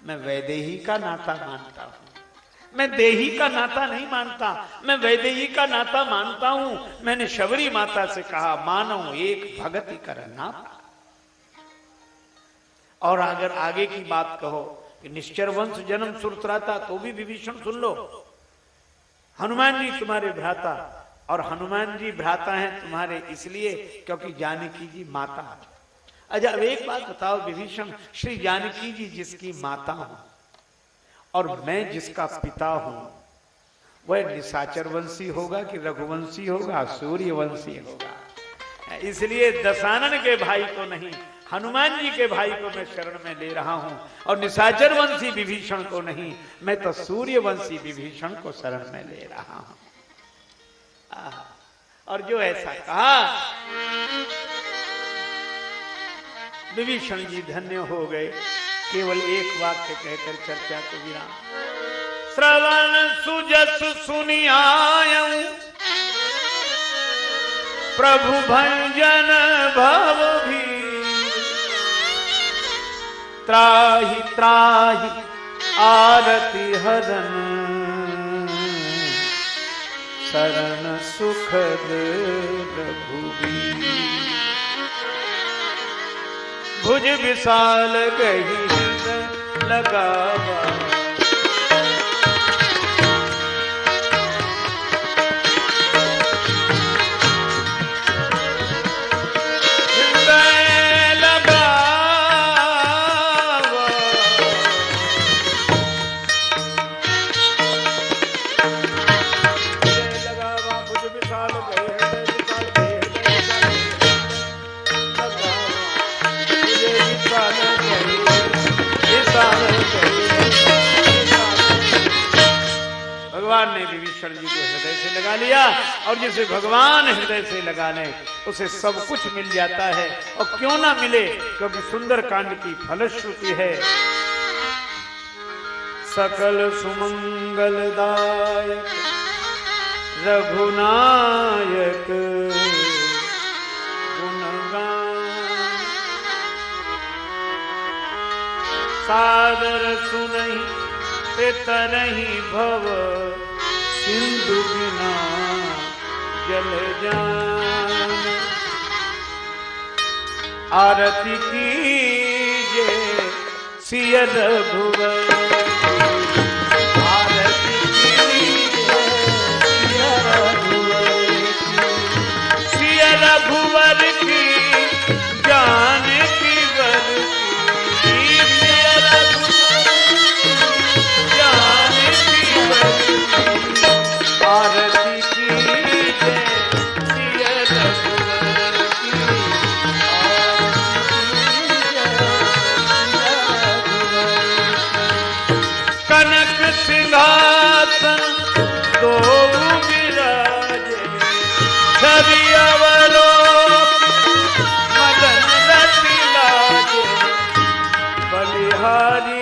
मैं वैदेही का नाता मानता हूं। मैं देही का नाता नहीं मानता, मैं वैदेही का नाता मानता हूं। मैंने शबरी माता से कहा, मानो एक भगति कर नाता। और अगर आगे की बात कहो कि निश्चर वंश जन्म सुरत्राता, तो भी विभीषण सुन लो, हनुमान जी तुम्हारे भ्राता, और हनुमान जी भ्राता हैं तुम्हारे इसलिए क्योंकि जानकी जी माता। अच्छा अब एक बात बताओ विभीषण, श्री जानकी जी जिसकी माता हूं और मैं जिसका पिता हूं, वह निशाचर वंशी होगा कि रघुवंशी होगा, सूर्यवंशी होगा। इसलिए दशानन के भाई को नहीं, हनुमान जी के भाई को मैं शरण में ले रहा हूं, और निशाचर वंशी विभीषण को नहीं, मैं तो सूर्यवंशी विभीषण को शरण में ले रहा हूं। और जो ऐसा कहा, विभीषण जी धन्य हो गए। केवल एक वाक्य कहकर चर्चा को विराम। श्रवण सुजस सुनि आयऊं, प्रभु भंजन भव भी, त्राहि त्राहि आरति हरन, शरण सुखद रघुबीर। भुज विशाल गही लगावा, भगवान ने विभीषण जी को हृदय से लगा लिया। और जिसे भगवान हृदय से लगा ले उसे सब कुछ मिल जाता है। और क्यों ना मिले, क्योंकि सुंदर कांड की फलश्रुति है। सकल सुमंगलदायक रघुनायक गुणगान, सादर सुनहि तरहि भव सिंधु बिना जल जान। आरती कीजे सिय रघुवर, आरती कीजे सिय रघुवर की, सिय रघुवर की जानकी वर की, सिय रघुवर जानकी वर की। आरती कीजे सिय रघुवर की, कनक सिंहासन दो विराजे, छवि अवलोक मदन रति लागे। बलिहारी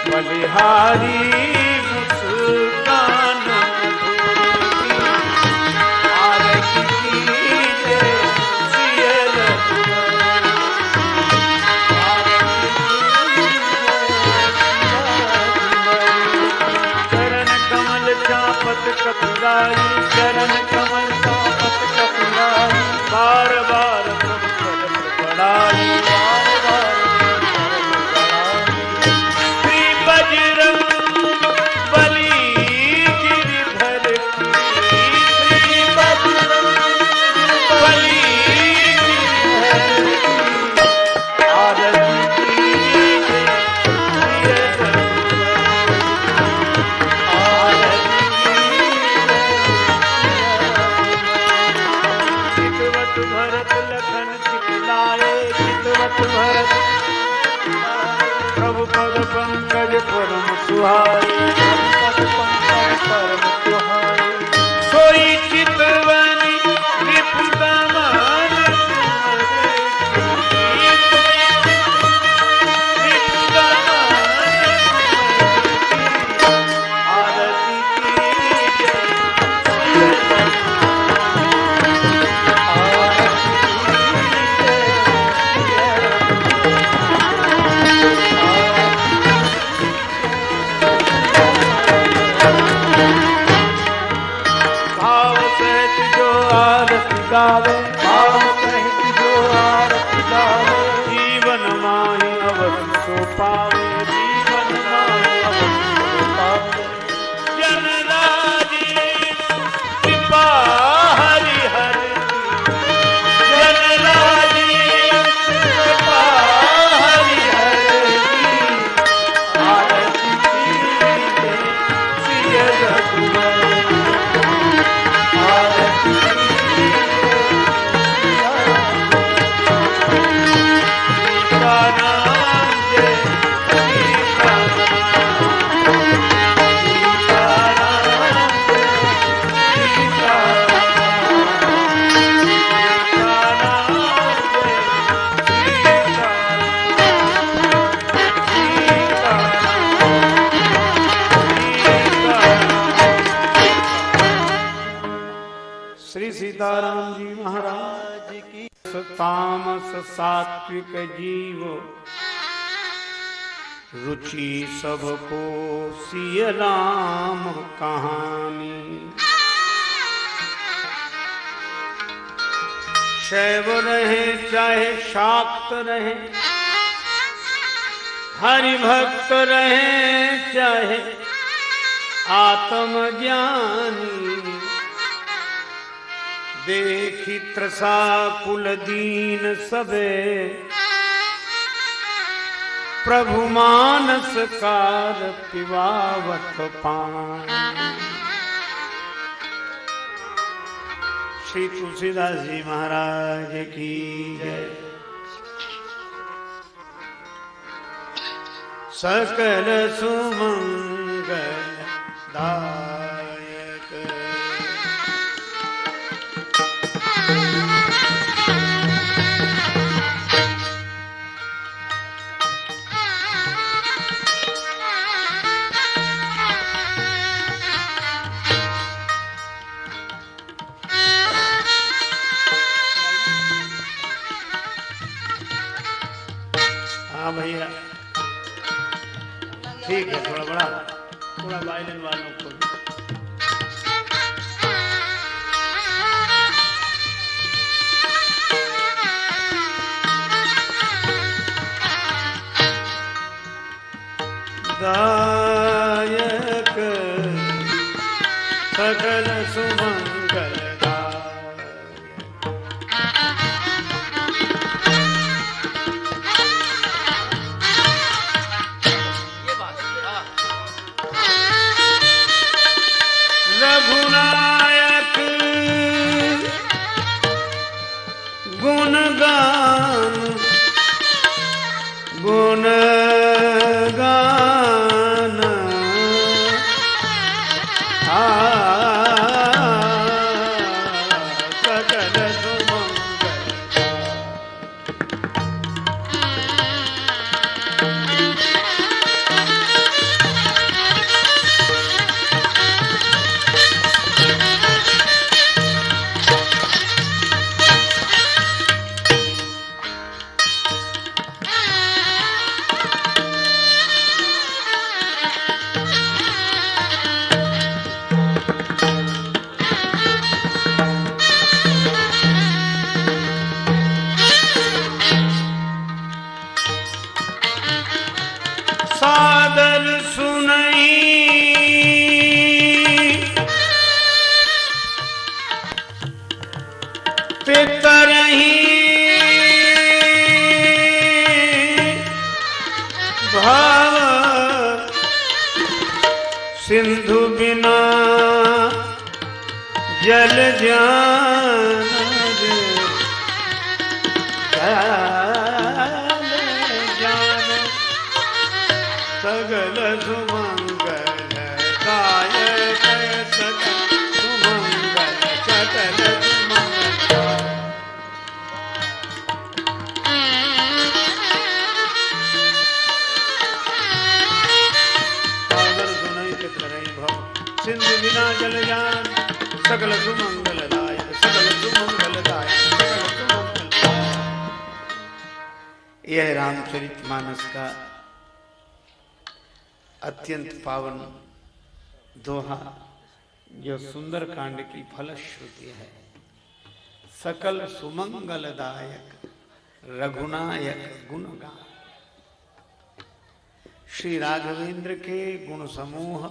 बलिहारी मुस्कान धुरी, आरती कीजे सिय रघुवर, चरण कमल चापत कतुराई, चरण कमल चापत कतुराई। बार बार प्रभु बड़ाई, बार बार श्री बजरंग बली गिरधर की, श्री बजरंग बली गिरधर की। आरती कीजे सिय रघुवर, आरती कीजे चितवत भरत लखन चितलाए, चितवत भरत प्रभु पद पंकज परम सुहाए, पद पंकज परम सुहाए। सोई चितवनी रिपु दमन तुम्हारे की, सोई रिपु दमन तुम्हारे की। आरती कीजे सिय भाव सहित जो आरती गावे, भाव सहित जो आरती गावे। जीवन माहि अवश्य सो पावे, जीवन माहि अवश्य सो पावे। जन राजीव कृपा हरि हर की, जन राजीव कृपा हरि हर की। आरती कीजे सिय रघुवर, आरती कीजे सीताराम जय सीताराम, सीताराम जय श्री सीताराम जी महाराज की। तामस सात्विक जीव रुचि सबको सिय राम कहानी। शैव रहे चाहे शाक्त रहे, हरि भक्त रहे चाहे आत्मज्ञानी। देखी त्रसा कुल दीन सबे, प्रभु मानस कार पिवावत पानी। श्री तुलसीदास जी महाराज की जय। सकल सुमंगल दायक। हाँ भैया ठीक है, थोड़ा बड़ा, थोड़ा वायलिन वालों को। दायक सकल सुमंगल रघुनायक गुणगान गुणगान सकल सुमंगल। सादर सुनई पितरही भाव, सिंधु बिना जल जान सकल सुमंगल दायक। सकल सुमंगल सकल सुमंगल। सागर सुनई पितरही भव, सिंधु बिना जल जान। सकल सुमंगल दायक सकल सुमंगल दायक सकल सुमंगल। यह रामचरितमानस का अत्यंत पावन दोहा जो सुंदर कांड की फलश्रुति है। सकल सुमंगलदायक रघुनायक गुणगान। श्री राघवेंद्र के गुण समूह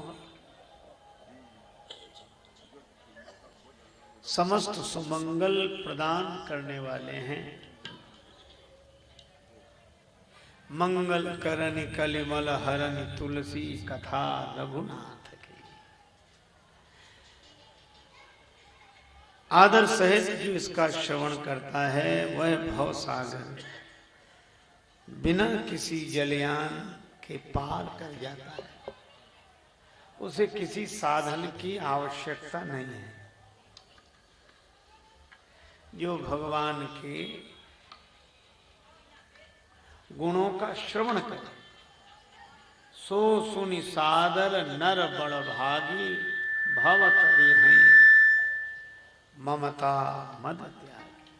समस्त सुमंगल प्रदान करने वाले हैं। मंगल करनि कलिमल हरनि तुलसी कथा रघुनाथ की। आदर सहित जो इसका श्रवण करता है वह भव सागर बिना किसी जलयान के पार कर जाता है। उसे किसी साधन की आवश्यकता नहीं है। जो भगवान के गुणों का श्रवण करे सो सुनि सादर नर बड़ भागी, भव तरि हैं ममता मद त्यागी।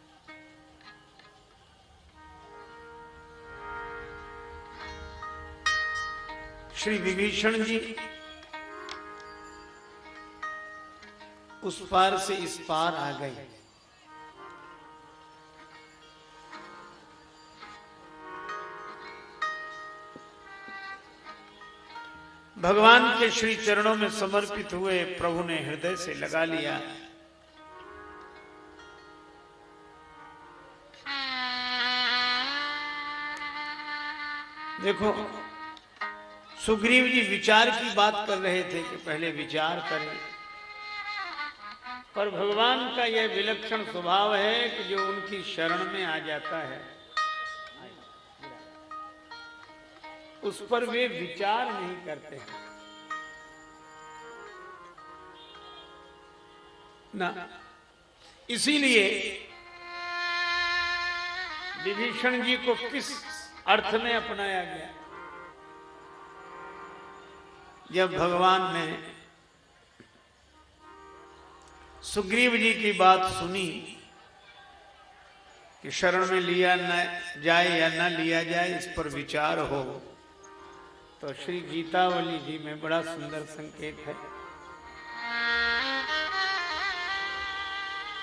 श्री विभीषण जी उस पार से इस पार आ गए। भगवान के श्री चरणों में समर्पित हुए, प्रभु ने हृदय से लगा लिया। देखो, सुग्रीव जी विचार की बात कर रहे थे कि पहले विचार करें, पर भगवान का यह विलक्षण स्वभाव है कि जो उनकी शरण में आ जाता है उस पर वे विचार नहीं करते ना। इसीलिए विभीषण जी को किस अर्थ में अपनाया गया? जब भगवान ने सुग्रीव जी की बात सुनी कि शरण में लिया न जाए या न लिया जाए, इस पर विचार हो, तो श्री गीतावली जी में बड़ा सुंदर संकेत है।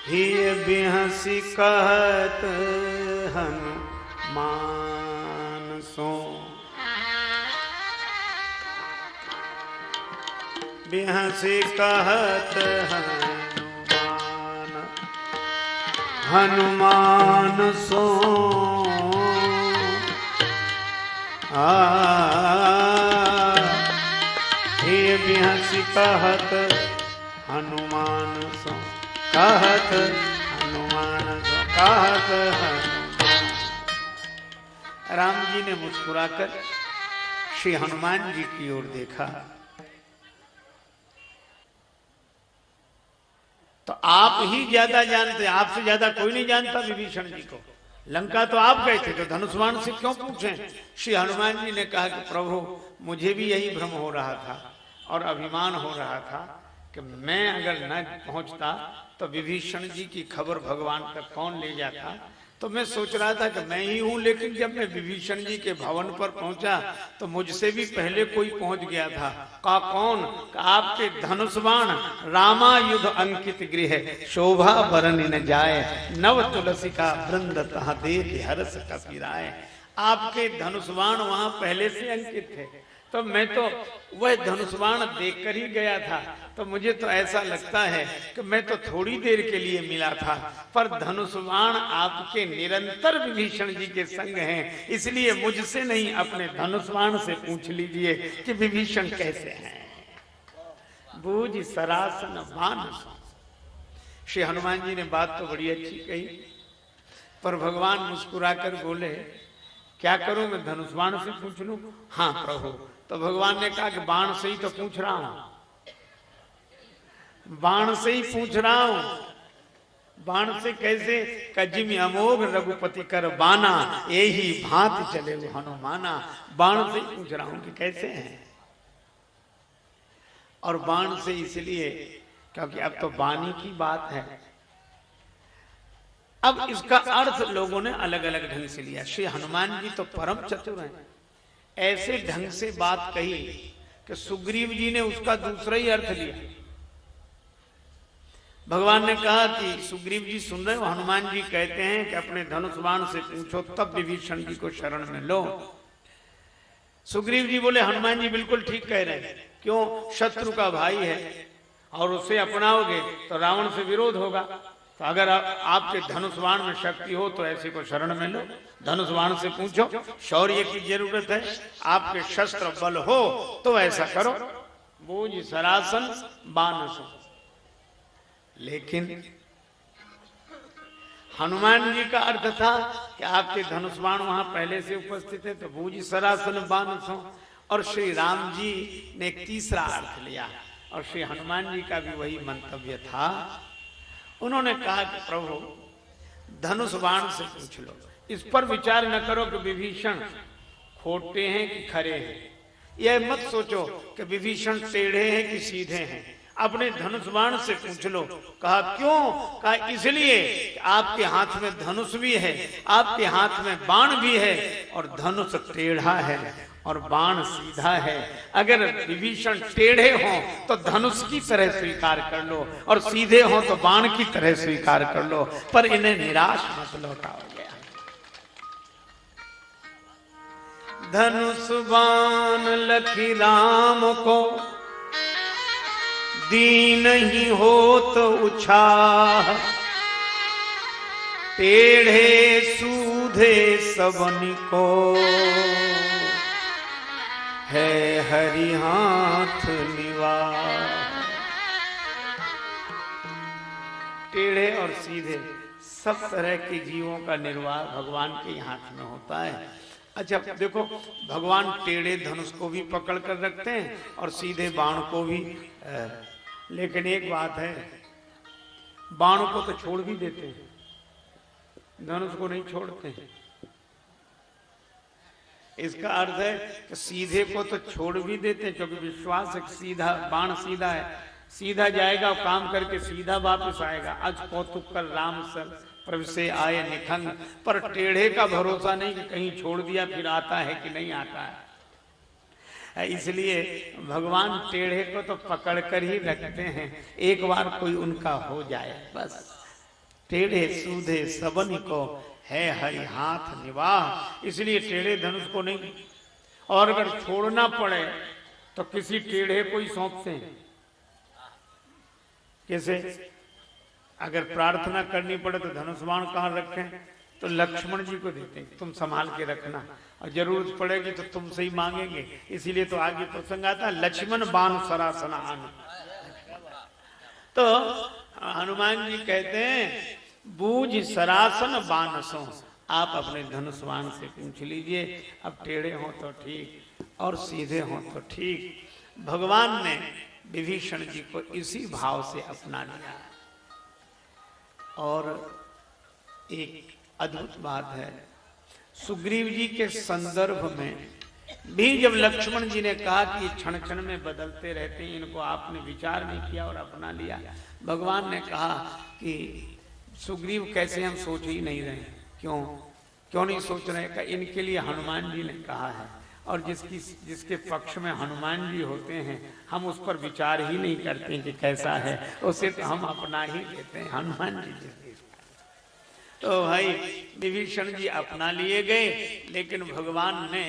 ही बिहसी कहत हनुमान सो, बिहसी कहत हनुमान सो, हे बिहसी कहत हनुमान सो, कहत हनुमान सो, कहत हनुमान। राम जी ने मुस्कुराकर श्री हनुमान जी की ओर देखा, तो आप ही ज्यादा जानते, आपसे ज्यादा कोई नहीं जानता विभीषण जी को। लंका तो आप गए थे, तो धनुष्वाण से क्यों पूछें? श्री हनुमान जी ने कहा कि प्रभु, मुझे भी यही भ्रम हो रहा था और अभिमान हो रहा था कि मैं अगर न पहुंचता तो विभीषण जी की खबर भगवान तक कौन ले जाता। तो मैं सोच रहा था कि मैं ही हूं, लेकिन जब मैं विभीषण जी के भवन पर पहुंचा तो मुझसे भी पहले कोई पहुंच गया था। का कौन? का आपके धनुष बाण रामा युद्ध अंकित गृह, शोभा बरन न जाए, नव तुलसी का वृंद तहाँ देख हरस कपिराए। आपके धनुष बाण वहां पहले से अंकित थे, तो मैं तो वह धनुष्बाण देखकर ही गया था। तो मुझे तो ऐसा लगता है कि मैं तो थोड़ी देर के लिए मिला था, पर धनुष्बाण आपके निरंतर विभीषण जी के संग हैं, इसलिए मुझसे नहीं अपने धनुष्बाण से पूछ लीजिए कि विभीषण कैसे हैं। बूझ सरासन बान। श्री हनुमान जी ने बात तो बड़ी अच्छी कही, पर भगवान मुस्कुराकर बोले, क्या करूं मैं, धनुष्बाण से पूछ लूं? हाँ प्रभु। तो भगवान ने कहा कि बाण से ही तो पूछ रहा हूं, बाण से ही पूछ रहा हूं। बाण से कैसे? कजिम अमोघ रघुपति कर बाना, यही भांति चले वो हनुमाना। बाण से ही पूछ रहा हूं कि कैसे हैं। और बाण से इसलिए क्योंकि अब तो बानी की बात है। अब इसका अर्थ लोगों ने अलग अलग ढंग से लिया। श्री हनुमान जी तो परम चतुर हैं, ऐसे ढंग से बात कही कि सुग्रीव जी ने उसका दूसरा ही अर्थ लिया। भगवान ने कहा कि सुग्रीव जी सुन रहे हो, हनुमान जी कहते हैं कि अपने धनुष बाण से पूछो तब विभीषण जी को शरण में लो। सुग्रीव जी बोले, हनुमान जी बिल्कुल ठीक कह रहे हैं। क्यों? शत्रु का भाई है और उसे अपनाओगे तो रावण से विरोध होगा। तो अगर आपके धनुष्बाण में शक्ति हो तो ऐसे को शरण में लो, धनुष्बाण से पूछो। शौर्य की जरूरत है, आपके शस्त्र बल हो तो ऐसा करो। बूझ सरासन बाण सो। लेकिन हनुमान जी का अर्थ था कि आपके धनुष्बाण वहां पहले से उपस्थित है, तो बूझ सरासन बाण सो। और श्री राम जी ने एक तीसरा अर्थ लिया, और श्री हनुमान जी का भी वही मंतव्य था। उन्होंने कहा कि प्रभु, धनुष बाण से पूछ लो, इस पर विचार न करो कि विभीषण खोटे हैं कि खरे हैं। यह मत सोचो कि विभीषण टेढ़े हैं कि सीधे हैं। अपने धनुष बाण से पूछ लो। कहा क्यों? कहा इसलिए कि आपके हाथ में धनुष भी है, आपके हाथ में बाण भी है, और धनुष टेढ़ा है और बाण सीधा है। अगर विभीषण टेढ़े हों तो धनुष की तरह स्वीकार कर लो, और सीधे हों तो बाण की तरह स्वीकार कर लो, पर इन्हें निराश मत लौटाओ गया। धनुष बाण लखी राम को, दीन ही हो तो उछाह, टेढ़े सूधे सबनी को, है हरि हाथ निवास। टेढ़े और सीधे सब तरह के जीवों का निर्वाह भगवान के हाथ में होता है। अच्छा देखो, भगवान टेढ़े धनुष को भी पकड़ कर रखते हैं और सीधे बाण को भी, लेकिन एक बात है, बाणों को तो छोड़ भी देते हैं, धनुष को नहीं छोड़ते हैं। इसका अर्थ है कि सीधे को तो छोड़ भी देते हैं, क्योंकि विश्वास है सीधा बाण सीधा है, सीधा जाएगा काम करके सीधा वापस आएगा। आज कौतुक कर राम सर प्रभु से आए निखंग, पर टेढ़े का भरोसा नहीं कि कहीं छोड़ दिया फिर आता है कि नहीं आता है। इसलिए भगवान टेढ़े को तो पकड़ कर ही रखते हैं, एक बार कोई उनका हो जाए बस। टेढ़े सूधे सबनी को, है हरि हाथ निवाह। इसलिए टेढ़े धनुष को नहीं, और अगर छोड़ना पड़े तो किसी टेढ़े को ही सौंपते हैं। कैसे? अगर प्रार्थना करनी पड़े तो धनुष बाण कहाँ रखें, तो लक्ष्मण जी को देते हैं, तुम संभाल के रखना, और जरूरत पड़ेगी तो तुमसे ही मांगेंगे। इसीलिए तो आगे प्रसंग आता है, लक्ष्मण बाण सरासना आन। तो हनुमान जी कहते हैं, बूझ सरासन बानसों, आप अपने धनुष बाण से पूछ लीजिए, अब टेढ़े हो तो ठीक और सीधे हो तो ठीक। भगवान ने विभीषण जी को इसी भाव से अपना लिया। और एक अद्भुत बात है, सुग्रीव जी के संदर्भ में भी जब लक्ष्मण जी ने कहा कि क्षण क्षण में बदलते रहते हैं, इनको आपने विचार नहीं किया और अपना लिया, भगवान ने कहा कि सुग्रीव कैसे हम सोच ही नहीं रहे। क्यों नहीं सोच रहे? का इनके लिए हनुमान जी ने कहा है, और जिसके पक्ष में हनुमान जी होते हैं हम उस पर विचार ही नहीं करते कि कैसा है, उसे तो हम अपना ही लेते हैं, हनुमान जी। तो भाई विभीषण जी अपना लिए गए, लेकिन भगवान ने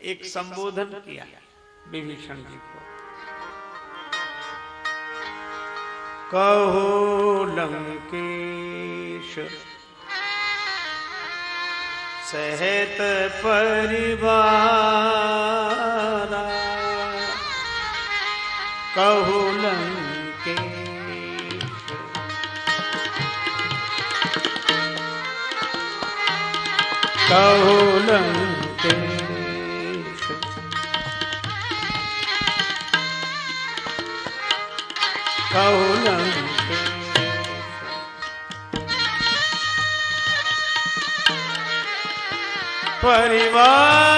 एक संबोधन किया विभीषण जी को, कहो लंकेश सहित परिवारा, कहो लंकेश कहो लंकेश कहो लंकेश परिवार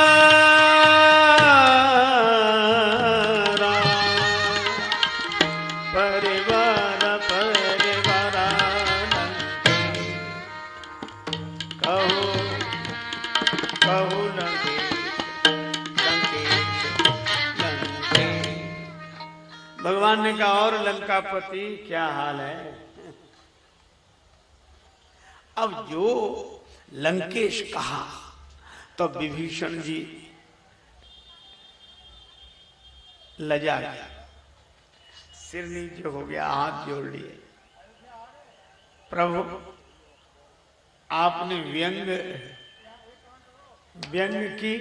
परिवार परिवार कहो कहो लंकेश लंकेश लंकेश। भगवान ने कहा, और लंकापति क्या हाल है? अब जो लंकेश कहा तो विभीषण जी लजा गया, सिर नीचे हो गया, हाथ जोड़ लिए। प्रभु आपने व्यंग की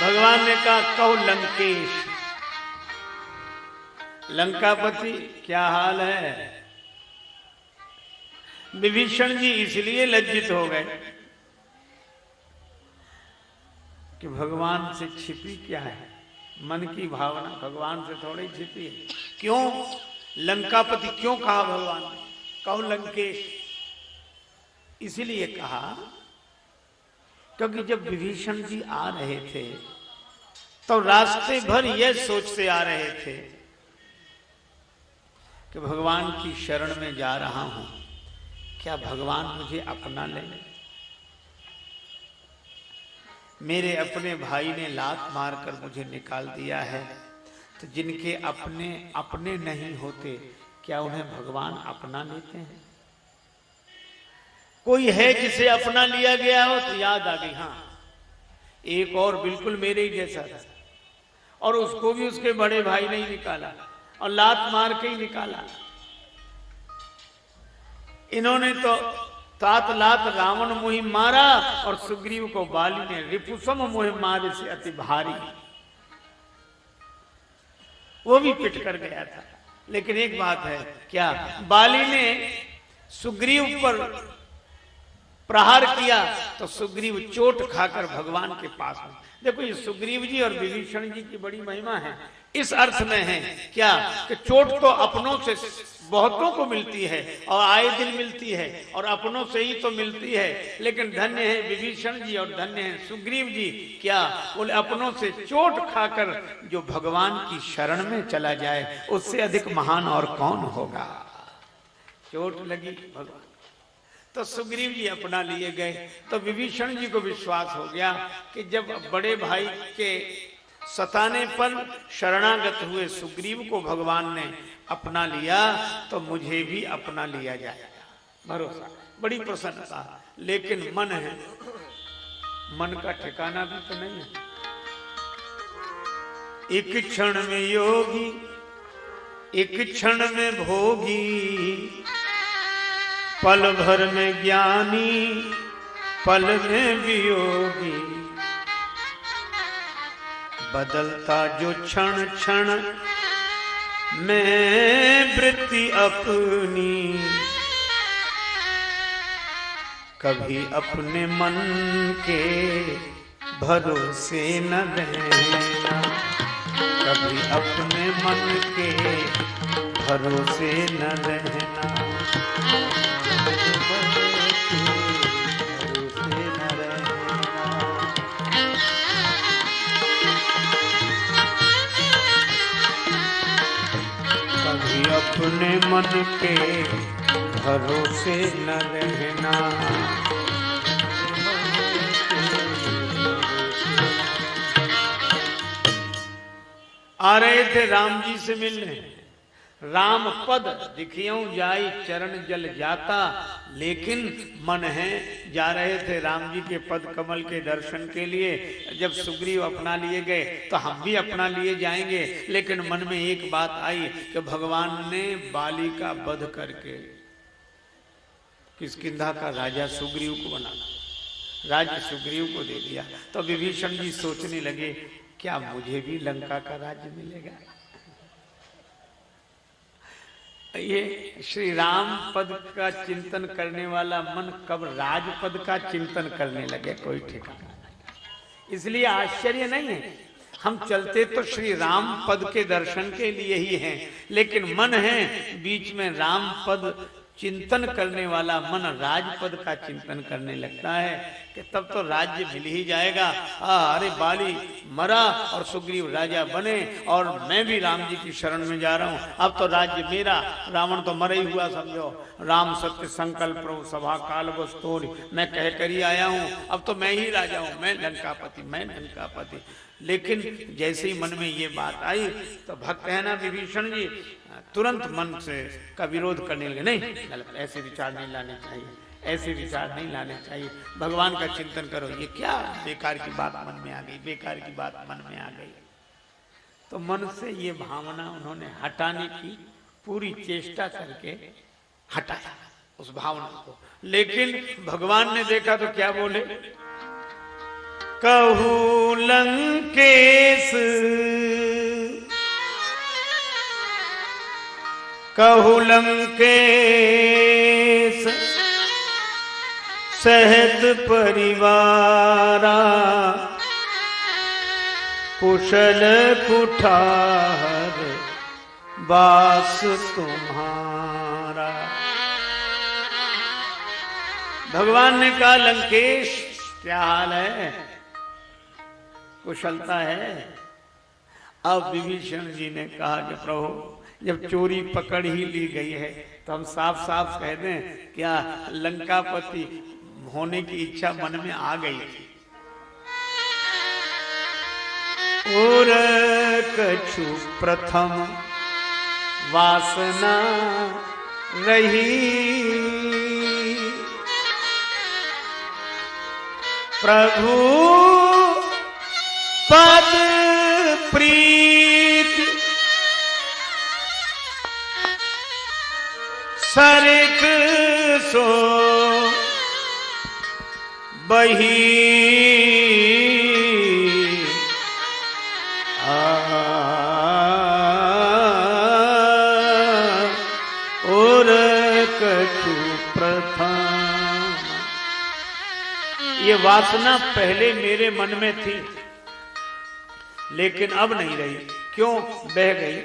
भगवान ने कहा, कहो लंकेश, लंकापति क्या हाल है? विभीषण जी इसलिए लज्जित हो गए कि भगवान से छिपी क्या है, मन की भावना भगवान से थोड़ी छिपी है। क्यों लंकापति क्यों कहा भगवान ने? कहो लंकेश इसलिए कहा क्योंकि जब विभीषण जी आ रहे थे तो रास्ते भर यह सोचते आ रहे थे कि भगवान की शरण में जा रहा हूं, क्या भगवान मुझे अपना लेंगे? मेरे अपने भाई ने लात मारकर मुझे निकाल दिया है, तो जिनके अपने अपने नहीं होते क्या उन्हें भगवान अपना लेते हैं? कोई है जिसे अपना लिया गया हो तो याद आ गई, हाँ एक और बिल्कुल मेरे ही जैसा था, और उसको भी उसके बड़े भाई ने ही निकाला और लात मार के ही निकाला। इन्होंने तो तात लात रावण मुहि मारा और सुग्रीव को बाली ने रिपुसम मुहि मारे से अति भारी, वो भी पिट कर गया था। लेकिन एक बात है, क्या बाली ने सुग्रीव पर प्रहार किया तो सुग्रीव चोट खाकर भगवान के पास में। देखो ये सुग्रीव जी और विभीषण जी की बड़ी महिमा है, इस अर्थ में है क्या कि चोट तो अपनों से बहुतों को मिलती है और आए दिन मिलती है और अपनों से ही तो मिलती है, लेकिन धन्य है विभीषण जी और धन्य है सुग्रीव जी, क्या बोले अपनों से चोट खाकर जो भगवान की शरण में चला जाए उससे अधिक महान और कौन होगा। चोट लगी भगवान, तो सुग्रीव जी अपना लिए गए। तो विभीषण जी को विश्वास हो गया कि जब बड़े भाई के सताने पर शरणागत हुए सुग्रीव को भगवान ने अपना लिया तो मुझे भी अपना लिया जाएगा। भरोसा, बड़ी प्रसन्नता। लेकिन मन है, मन का ठिकाना भी तो नहीं है। एक क्षण में योगी, एक क्षण में भोगी, पल भर में ज्ञानी, पल में वियोगी। बदलता जो क्षण क्षण में वृत्ति अपनी, कभी अपने मन के भरोसे न रहना, कभी अपने मन के भरोसे न रहना। अपने मन के भरोसे न रहना। आ रहे थे राम जी से मिलने, राम पद दिखियों जाई चरण जल जाता, लेकिन मन है जा रहे थे राम जी के पद कमल के दर्शन के लिए। जब सुग्रीव अपना लिए गए तो हम भी अपना लिए जाएंगे, लेकिन मन में एक बात आई कि भगवान ने बाली का वध करके किष्किंधा का राजा सुग्रीव को बनाना, राज्य सुग्रीव को दे दिया। तो विभीषण जी सोचने लगे क्या मुझे भी लंका का राज्य मिलेगा। ये श्री राम पद का चिंतन करने वाला मन कब राजपद का चिंतन करने लगे कोई ठिकाना नहीं। इसलिए आश्चर्य नहीं है, हम चलते तो श्री राम पद के दर्शन के लिए ही हैं, लेकिन मन है बीच में राम पद चिंतन करने वाला मन राजपद का चिंतन करने लगता है कि तब तो राज्य मिल ही जाएगा। अरे बाली मरा और सुग्रीव राजा बने और मैं भी राम जी की शरण में जा रहा हूं, अब तो राज्य मेरा, रावण तो मरा ही हुआ समझो। राम सत्य संकल्प प्रभु सभा काल बस्तोरी, मैं कह कर ही आया हूं, अब तो मैं ही राजा हूं, मैं लंकापति, मैं लंकापति। लेकिन जैसे ही मन में ये बात आई तो भक्त है ना विभीषण जी तुरंत मन से का विरोध करने लगे, नहीं गलत, ऐसे विचार नहीं लाने चाहिए, ऐसे विचार नहीं लाने चाहिए, भगवान का चिंतन करो। ये क्या बेकार की बात मन में आ गई, बेकार की बात मन में आ गई। तो मन से ये भावना उन्होंने हटाने की पूरी चेष्टा करके हटाया उस भावना को। लेकिन भगवान ने देखा तो क्या बोले, कहूं लंकेश, कहूं लंकेश सहत परिवारा, कुशल कुठार बास तुम्हारा। भगवान ने कहा लंकेश क्या हाल है, कुशलता है, अब विभीषण जी ने कहा कि प्रभु जब चोरी पकड़ ही ली गई है तो हम साफ साफ कह दें क्या लंकापति होने की इच्छा मन में आ गई थी। और कछु प्रथम वासना रही, प्रभु पद प्रीति सरित सो बही, और कछु प्रथम। ये वासना पहले मेरे मन में थी लेकिन अब नहीं रही। क्यों? बह गई।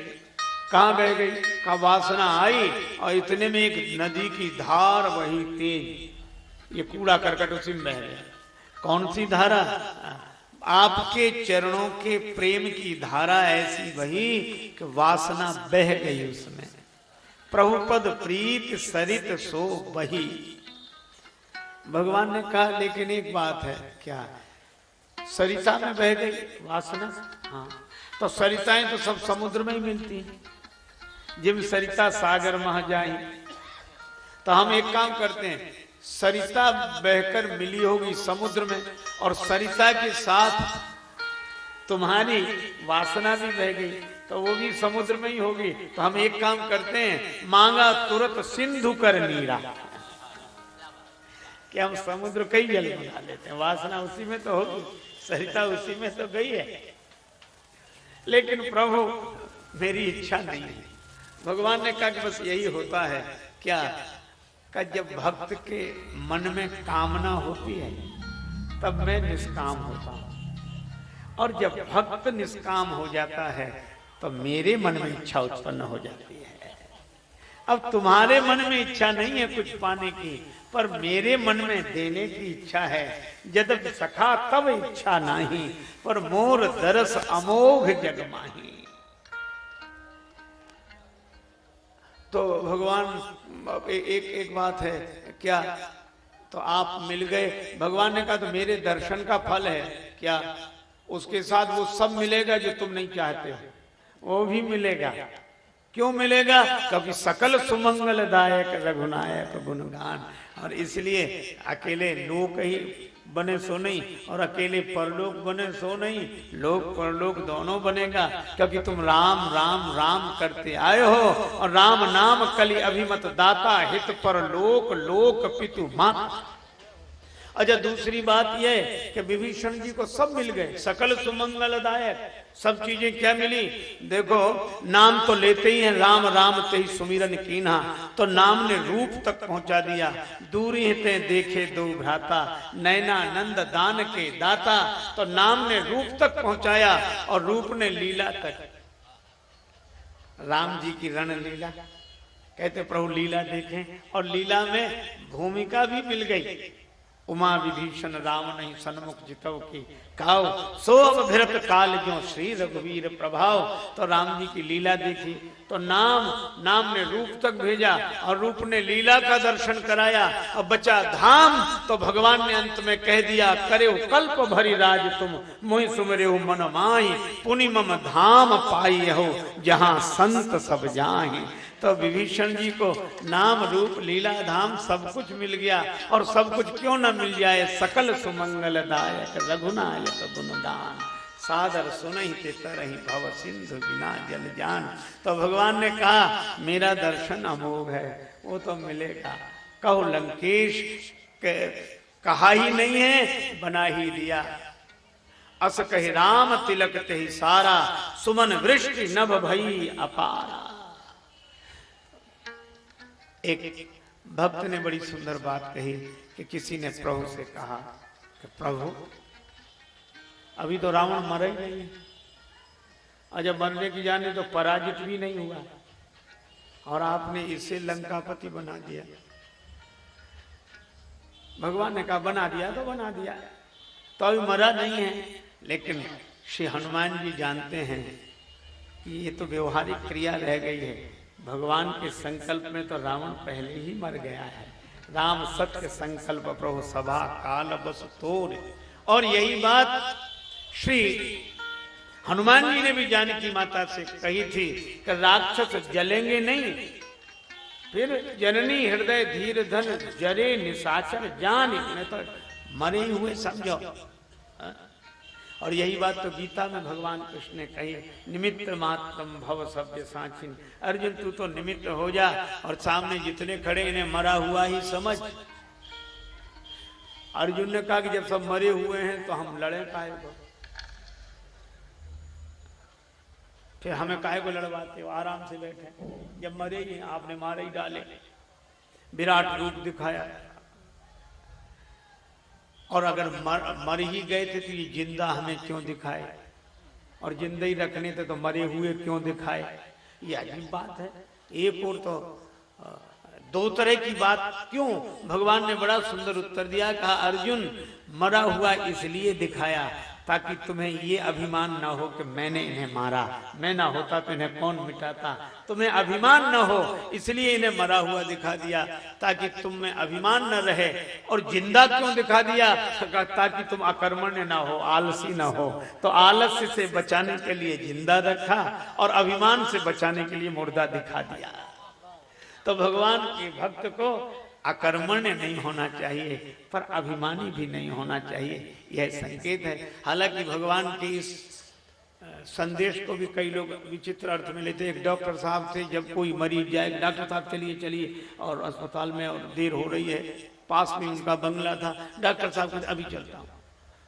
कहां बह गई? का वासना आई और इतने में एक नदी की धार वही तेज, ये कूड़ा करकट उसी में बह गया। कौन सी धारा? आपके चरणों के प्रेम की धारा ऐसी वही कि वासना बह गई उसमें। प्रभुपद प्रीत सरित सो बही। भगवान ने कहा लेकिन एक बात है। क्या? सरिता में बह गई वासना? हाँ, तो सरिताएं तो सब समुद्र में ही मिलती हैं। जिम सरिता सागर मह जाई। तो हम एक काम करते हैं, सरिता बहकर मिली होगी समुद्र में और सरिता के साथ तुम्हारी वासना भी बह गई तो वो भी समुद्र में ही होगी। तो हम एक काम करते हैं, मांगा तुरंत सिंधु कर नीरा, कि हम समुद्र कई जल बना लेते हैं। वासना उसी में तो होगी, सरिता उसी में तो गई है। लेकिन प्रभु मेरी इच्छा नहीं है। भगवान ने कहा कि बस यही होता है। क्या? का जब भक्त के मन में कामना होती है तब मैं निष्काम होता हूं, और जब भक्त निष्काम हो जाता है तो मेरे मन में इच्छा उत्पन्न हो जाती है। अब तुम्हारे मन में इच्छा नहीं है कुछ पाने की, पर मेरे मन में देने की इच्छा है। जब सखा तब इच्छा नहीं, पर मोर दरस अमोघ जग माही। तो भगवान एक बात है। क्या? तो आप मिल गए। भगवान ने कहा तो मेरे दर्शन का फल है। क्या? उसके साथ वो सब मिलेगा जो तुम नहीं चाहते हो, वो भी मिलेगा। क्यों मिलेगा? क्योंकि सकल सुमंगलदायक रघुनायक गुणगान। और इसलिए अकेले लोक ही बने सो नहीं और अकेले परलोक बने सो नहीं, लोक परलोक दोनों बनेगा। क्योंकि तुम राम राम राम करते आए हो और राम नाम कलि अभिमत दाता, हित परलोक लोक पितु माता। अच्छा, दूसरी बात यह कि विभीषण जी को सब मिल गए, सकल सुमंगलदायक सब चीजें क्या मिली। देखो, नाम तो लेते ही हैं, राम राम ते ही सुमिरन कीन्हा, तो नाम ने रूप तक पहुंचा दिया। दूरी ते देखे दो भ्राता, नैना नंद दान के दाता, तो नाम ने रूप तक पहुंचाया और रूप ने लीला तक। राम जी की रण लीला कहते प्रभु लीला देखें, और लीला में भूमिका भी मिल गई। उमा विभीषण राम नहीं सन्मुख जितव की काव, सो अब भरत काल जो श्री रघुवीर प्रभाव। तो राम जी की लीला देखी तो नाम ने रूप तक भेजा और रूप ने लीला का दर्शन कराया। अब बचा धाम, तो भगवान ने अंत में कह दिया, करे कल्प भरी राज तुम मोहि सुमरे मन माही, पुनि मम धाम पाई हो जहां संत सब जाहि। तो विभीषण जी को नाम रूप लीला धाम सब कुछ मिल गया। और सब कुछ क्यों न मिल जाए, सकल सुमंगलदायक रघुनायक गुणगान, सादर सुनहि ते तरहि भव सिंधु बिना जल जान। तो भगवान ने कहा मेरा दर्शन अमोघ है, वो तो मिलेगा। कहो लंकेश कहा ही नहीं है, बना ही दिया। अस कहि राम तिलक तेहि सारा, सुमन वृष्टि नभ भई अपारा। एक भक्त ने बड़ी सुंदर बात कही कि किसी ने प्रभु से कहा कि प्रभु अभी तो रावण मरा ही नहीं है, और जब मरने की जाने तो पराजित भी नहीं हुआ, और आपने इसे लंकापति बना दिया। भगवान ने कहा बना दिया तो बना दिया, तो अभी मरा नहीं है। लेकिन श्री हनुमान जी जानते हैं कि ये तो व्यवहारिक क्रिया रह गई है, भगवान के संकल्प में तो रावण पहले ही मर गया है। राम सत्य संकल्प प्रभु सभा काल बस तोड़। और यही बात श्री हनुमान जी ने भी जानकी माता से कही थी कि राक्षस जलेंगे नहीं, फिर जननी हृदय धीर धन जरे निशाचर जान, मैं तो मरे हुए समझो। और यही बात तो गीता में भगवान कृष्ण ने कही, निमित्त मात्रम भव सभ्य साचिन। अर्जुन तू तो निमित्त हो जा और सामने जितने खड़े इन्हें मरा हुआ ही समझ। अर्जुन ने कहा कि जब सब मरे हुए हैं तो हम लड़े काहे को, फिर हमें काहे को लड़वाते हो, आराम से बैठे, जब मरे ही आपने मारे ही डाले। विराट रूप दिखाया, और अगर मर ही गए थे तो ये जिंदा हमें क्यों दिखाए, और जिंदा ही रखने थे तो मरे हुए क्यों दिखाए। ये अजीब बात है। एक और तो दो तरह की बात क्यों। भगवान ने बड़ा सुंदर उत्तर दिया, कहा अर्जुन मरा हुआ इसलिए दिखाया ताकि तुम्हें ये अभिमान न हो कि मैंने इन्हें मारा, मैं ना होता तो इन्हें कौन मिटाता। तुम्हें अभिमान न हो इसलिए इन्हें मरा हुआ दिखा दिया ताकि तुम में अभिमान न रहे। और जिंदा क्यों दिखा दिया, ताकि तुम अकर्मण्य ना हो, आलसी ना हो। तो आलस्य से बचाने के लिए जिंदा रखा और अभिमान से बचाने के लिए मुर्दा दिखा दिया। तो भगवान के भक्त को अकर्मण्य नहीं होना चाहिए पर अभिमानी भी नहीं होना चाहिए, यह संकेत है। हालांकि भगवान के इस संदेश को भी कई लोग विचित्र अर्थ में लेते। एक डॉक्टर साहब थे, जब कोई मरीज जाए, डॉक्टर साहब चलिए चलिए, और अस्पताल में और देर हो रही है, पास में उनका बंगला था, डॉक्टर साहब कहते अभी चलता हूँ,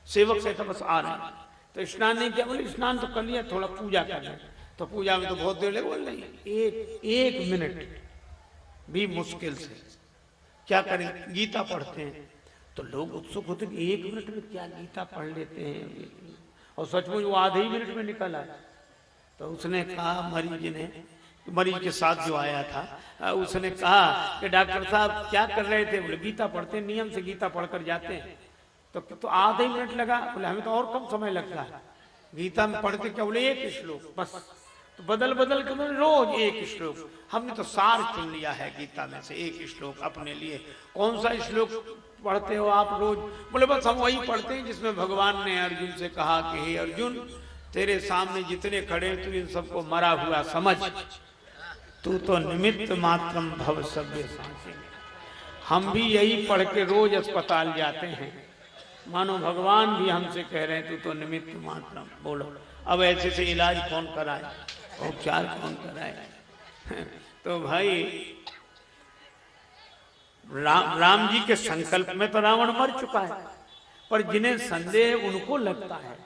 सेवक से बस आ रहे हैं, तो स्नान नहीं किया, बोले स्नान तो कर लिया, थोड़ा पूजा कर लें। तो पूजा में तो बहुत देर लगे, बोल नहीं, एक मिनट भी मुश्किल से, क्या करें, गीता पढ़ते हैं। तो लोग उत्सुक होते हैं, एक मिनट में क्या गीता पढ़ लेते हैं, और सचमुच वो आधे ही मिनट में निकल आया। तो उसने कहा, मरीज के साथ जो आया था, उसने कहा कि डॉक्टर साहब क्या कर रहे थे, बोले गीता पढ़ते, नियम से गीता पढ़कर जाते हैं। तो आधा ही मिनट लगा, बोले हमें तो और कम समय लगता है, गीता में पढ़ते क्या, बोले एक श्लोक बस। तो बदल बदल के बोले रोज एक श्लोक। हमने तो सार चुन लिया है गीता में से एक श्लोक अपने लिए। कौन सा श्लोक पढ़ते हो आप रोज, बोले बस हम वही पढ़ते हैं जिसमें भगवान ने अर्जुन से कहा कि हे अर्जुन, तेरे सामने जितने खड़े तू इन सबको मरा हुआ समझ, तू तो निमित्त मात्रम भव सभ्य साचिन। हम भी यही पढ़ के रोज अस्पताल जाते हैं, मानो भगवान भी हमसे कह रहे हैं तू तो निमित्त मात्रम। बोलो अब ऐसे से इलाज कौन कराए, उपचार कौन कराए। तो भाई राम जी के संकल्प में तो रावण मर चुका है, पर जिन्हें संदेह उनको लगता है,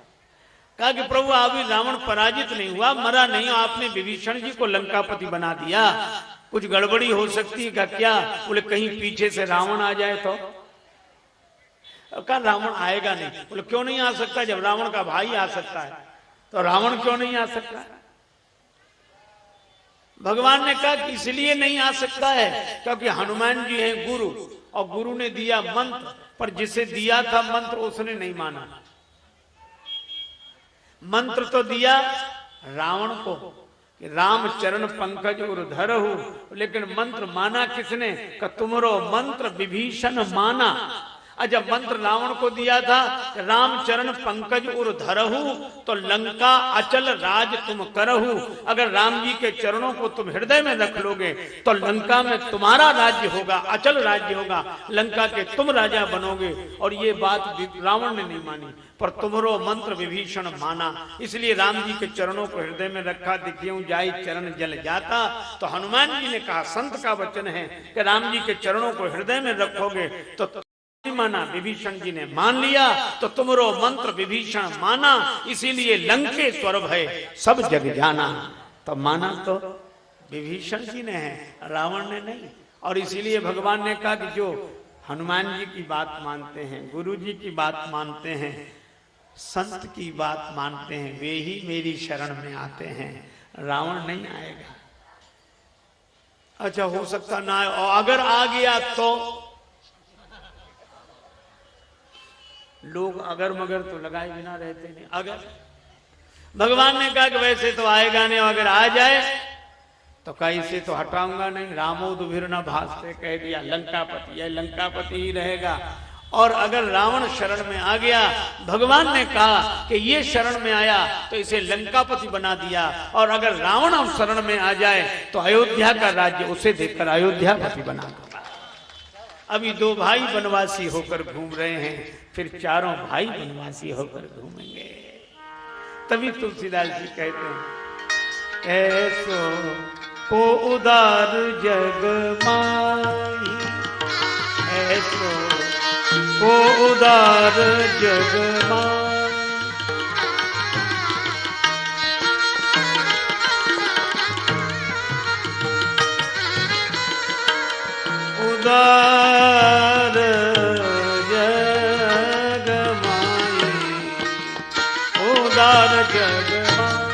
कहा कि प्रभु अभी रावण पराजित नहीं हुआ, मरा नहीं, आपने विभीषण जी को लंकापति बना दिया, कुछ गड़बड़ी हो सकती है क्या। बोले कहीं पीछे से रावण आ जाए तो। कहा रावण आएगा नहीं। बोले क्यों नहीं आ सकता, जब रावण का भाई आ सकता है तो रावण क्यों नहीं आ सकता। भगवान ने कहा कि इसलिए नहीं आ सकता है क्योंकि हनुमान जी हैं गुरु, और गुरु ने दिया मंत्र, पर जिसे दिया था मंत्र उसने नहीं माना। मंत्र तो दिया रावण को कि राम चरण पंकज और धरहु, लेकिन मंत्र माना किसने, कि तुमरो मंत्र विभीषण माना। जब मंत्र रावण को दिया था राम चरण पंकज उर धरहु, तो लंका अचल राज तुम करहु। अगर राम जी के चरणों को तुम हृदय में रख लोगे तो लंका में तुम्हारा राज्य होगा, अचल राज्य होगा, लंका के तुम राजा बनोगे। और ये बात रावण ने नहीं मानी, पर तुम्हारो मंत्र विभीषण माना, इसलिए राम जी के चरणों को हृदय में रखा। दिखियो जाय चरण जल जाता। तो हनुमान जी ने कहा, संत का वचन है कि राम जी के चरणों को हृदय में रखोगे तो माना, विभीषण जी ने मान लिया, तो तुमरो मंत्र विभीषण माना, इसीलिए लंकेश्वर भय सब जग जाना। तो माना तो विभीषण जी ने है, रावण ने नहीं। और इसीलिए भगवान ने कहा कि जो हनुमान जी की बात मानते हैं, गुरु जी की बात मानते हैं, संत की बात मानते हैं, वे ही मेरी शरण में आते हैं, रावण नहीं आएगा। अच्छा हो सकता ना आए, और अगर आ गया तो लोग अगर मगर तो लगाए बिना रहते नहीं। भगवान ने कहा कि वैसे तो आएगा नहीं, अगर आ जाए तो कैसे तो हटाऊंगा नहीं। रामोदुभिर न भासते कह दिया, लंकापति है, लंकापति ही रहेगा। और अगर रावण शरण में आ गया, भगवान ने कहा कि ये शरण में आया तो इसे लंकापति बना दिया, और अगर रावण अब शरण में आ जाए तो अयोध्या का राज्य उसे देकर अयोध्यापति बना दूंगा। अभी 2 भाई वनवासी होकर घूम रहे हैं, फिर चारों भाई वनवासी होकर घूमेंगे। तभी तुलसीदास जी कहते हैं, ऐसो को उदार जग माही, ऐसो को उदार जग माही, उदार जग माही, उदार जग माही।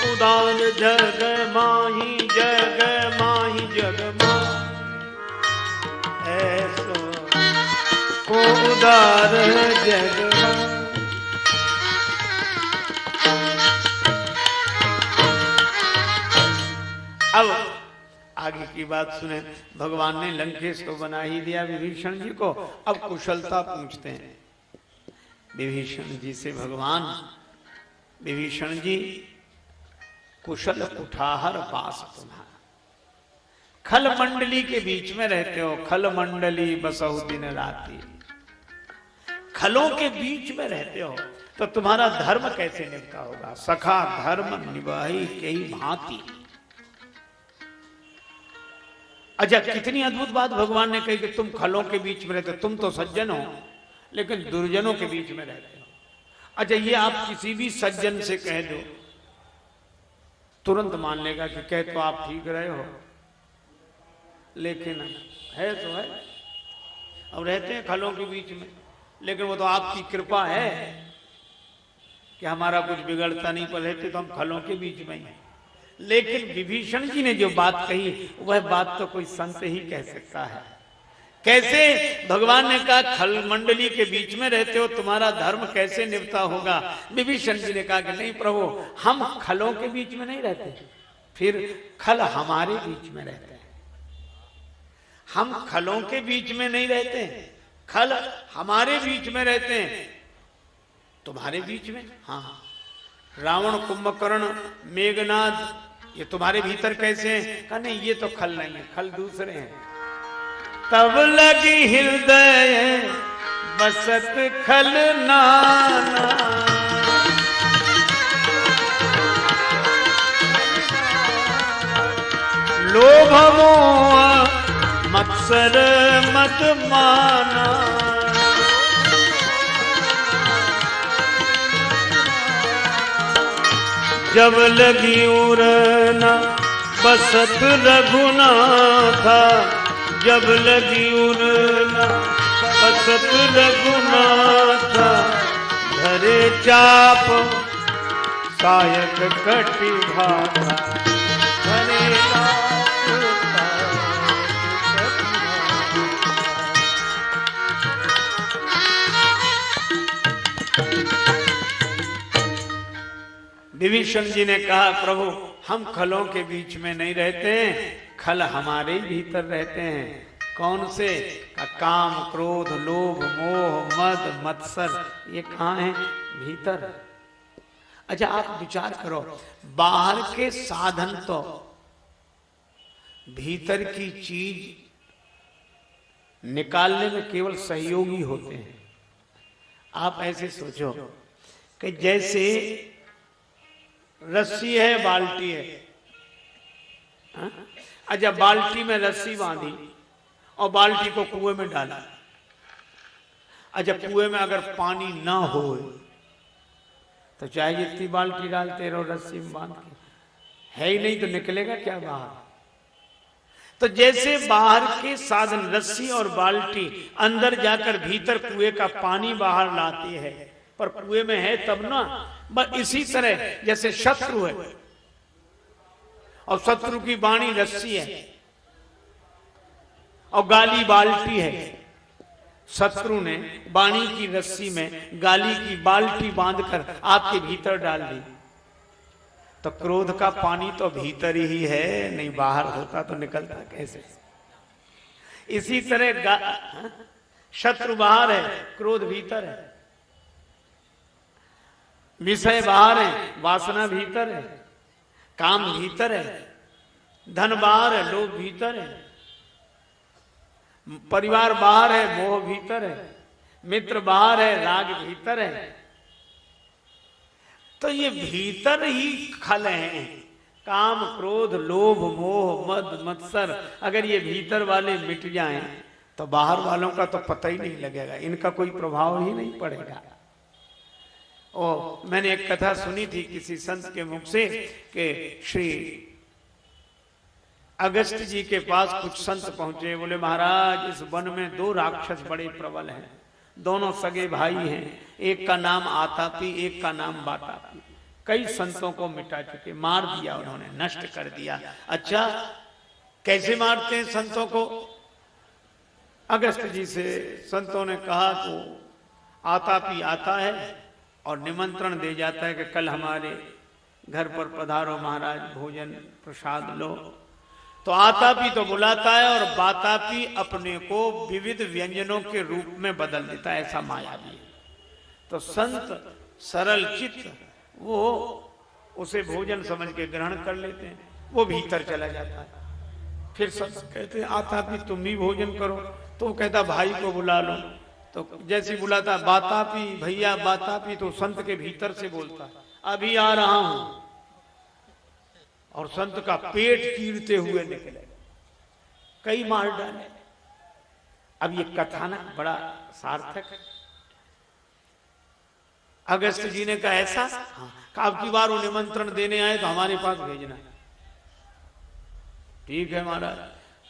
उदार जग माही, जग माही, जग माही, ऐसो को उदार जग माही। अब आगे की बात सुने। भगवान ने लंकेश तो बना ही दिया विभीषण जी को, अब कुशलता पूछते हैं विभीषण जी से भगवान। विभीषण जी, कुशल कुठाहर वास तुम्हारा, खल मंडली के बीच में रहते हो, खल मंडली बसहु दिन राति, खलों के बीच में रहते हो, तो तुम्हारा धर्म कैसे निभता होगा। सखा धर्म निभाई कई भांति। अच्छा, कितनी अद्भुत बात भगवान ने कही कि तुम खलों के बीच में रहते हो। तुम तो सज्जन हो लेकिन दुर्जनों के बीच में रहते हो। अच्छा, ये आप किसी भी सज्जन से कह दो, तुरंत मान लेगा कि कह तो आप ठीक रहे हो, लेकिन है तो है। अब रहते हैं खलों के बीच में, लेकिन वो तो आपकी कृपा है कि हमारा कुछ बिगड़ता नहीं, पर रहते तो हम खलों के बीच में ही हैं। लेकिन विभीषण जी ने जो बात कही, वह बात तो कोई संत ही कह सकता है। कैसे? भगवान ने कहा खल मंडली के बीच में रहते हो, तुम्हारा धर्म कैसे निभता होगा। विभीषण जी ने कहा कि नहीं प्रभु, हम खलों के बीच में नहीं रहते, फिर खल हमारे बीच में रहते हैं। हम खलों के बीच में नहीं रहते, खल हमारे बीच में रहते हैं। तुम्हारे बीच में? हाँ। रावण, कुंभकर्ण, मेघनाद, ये तुम्हारे भीतर कैसे हैं? कहा नहीं, ये तो खल नहीं है, खल दूसरे हैं। तब लगी हृदय बसत खल नाना, लोभ मोह मत्सर मत माना, जब लगी उड़ना बसत रघुनाथा, जब लगी उड़ना बसत रघुनाथा, धरे चाप सायक कटि भाता, धरे विभीषण जी ने कहा प्रभु, हम खलों के बीच में नहीं रहते हैं, खल हमारे ही भीतर रहते हैं। कौन से? का काम, क्रोध, लोभ, मोह, मद, मत्सर, ये कहाँ है? भीतर। अच्छा, आप विचार करो, बाहर के साधन तो भीतर की चीज निकालने में केवल सहयोगी होते हैं। आप ऐसे सोचो कि जैसे रस्सी है, बाल्टी है। अच्छा, बाल्टी में रस्सी बांधी और बाल्टी को कुएं में डाला। अच्छा, कुएं में अगर पानी ना हो तो चाहे जितनी बाल्टी डालते रहो रस्सी में बांध के, है ही नहीं तो निकलेगा क्या बाहर। तो जैसे बाहर के साधन रस्सी और बाल्टी अंदर जाकर भीतर कुएं का पानी बाहर लाती है, पर कुएं में है तब ना। बस इसी तरह जैसे शत्रु है और शत्रु की वाणी रस्सी है और गाली बाल्टी है, शत्रु ने वाणी की रस्सी में गाली की बाल्टी बांधकर आपके भीतर डाल दी, तो क्रोध का पानी तो भीतर ही है, नहीं बाहर होता तो निकलता कैसे। इसी तरह शत्रु बाहर है, क्रोध भीतर है, विषय बाहर है, वासना भीतर है, काम भीतर है, धन बाहर है, लोभ भीतर है, परिवार बाहर है, मोह भीतर है, मित्र बाहर है, राग भीतर है। तो ये भीतर ही खल हैं, काम क्रोध लोभ मोह मद मत्सर। अगर ये भीतर वाले मिट जाएं तो बाहर वालों का तो पता ही नहीं लगेगा, इनका कोई प्रभाव ही नहीं पड़ेगा। और मैंने एक कथा सुनी थी किसी संत के मुख से कि श्री अगस्त जी के पास कुछ संत पहुंचे, बोले महाराज इस वन में 2 राक्षस बड़े प्रबल हैं, दोनों सगे भाई हैं, एक का नाम आतापी एक का नाम बातापी। कई संतों को मिटा चुके, मार दिया उन्होंने, नष्ट कर दिया। अच्छा कैसे मारते हैं संतों को? अगस्त जी से संतों ने कहा तो आतापी आता है और निमंत्रण दे जाता है कि कल हमारे घर पर पधारो महाराज, भोजन प्रसाद लो। तो आतापी तो बुलाता है और बातापी अपने को विविध व्यंजनों के रूप में बदल देता है, ऐसा मायावी है। तो संत सरल चित्त वो उसे भोजन समझ के ग्रहण कर लेते हैं, वो भीतर चला जाता है। फिर संत कहते हैं आतापी तुम भी भोजन करो, तो कहता भाई को बुला लो। तो जैसे बुलाता बातापी भैया बातापी, तो संत के भीतर से बोलता अभी आ रहा हूं, और संत का पेट चीरते हुए निकले, कई मार डाले। अब ये कथानक बड़ा सार्थक है। अगस्त जी ने कहा ऐसा, हाँ, अब की बार वो निमंत्रण देने आए तो हमारे पास भेजना। ठीक है महाराज।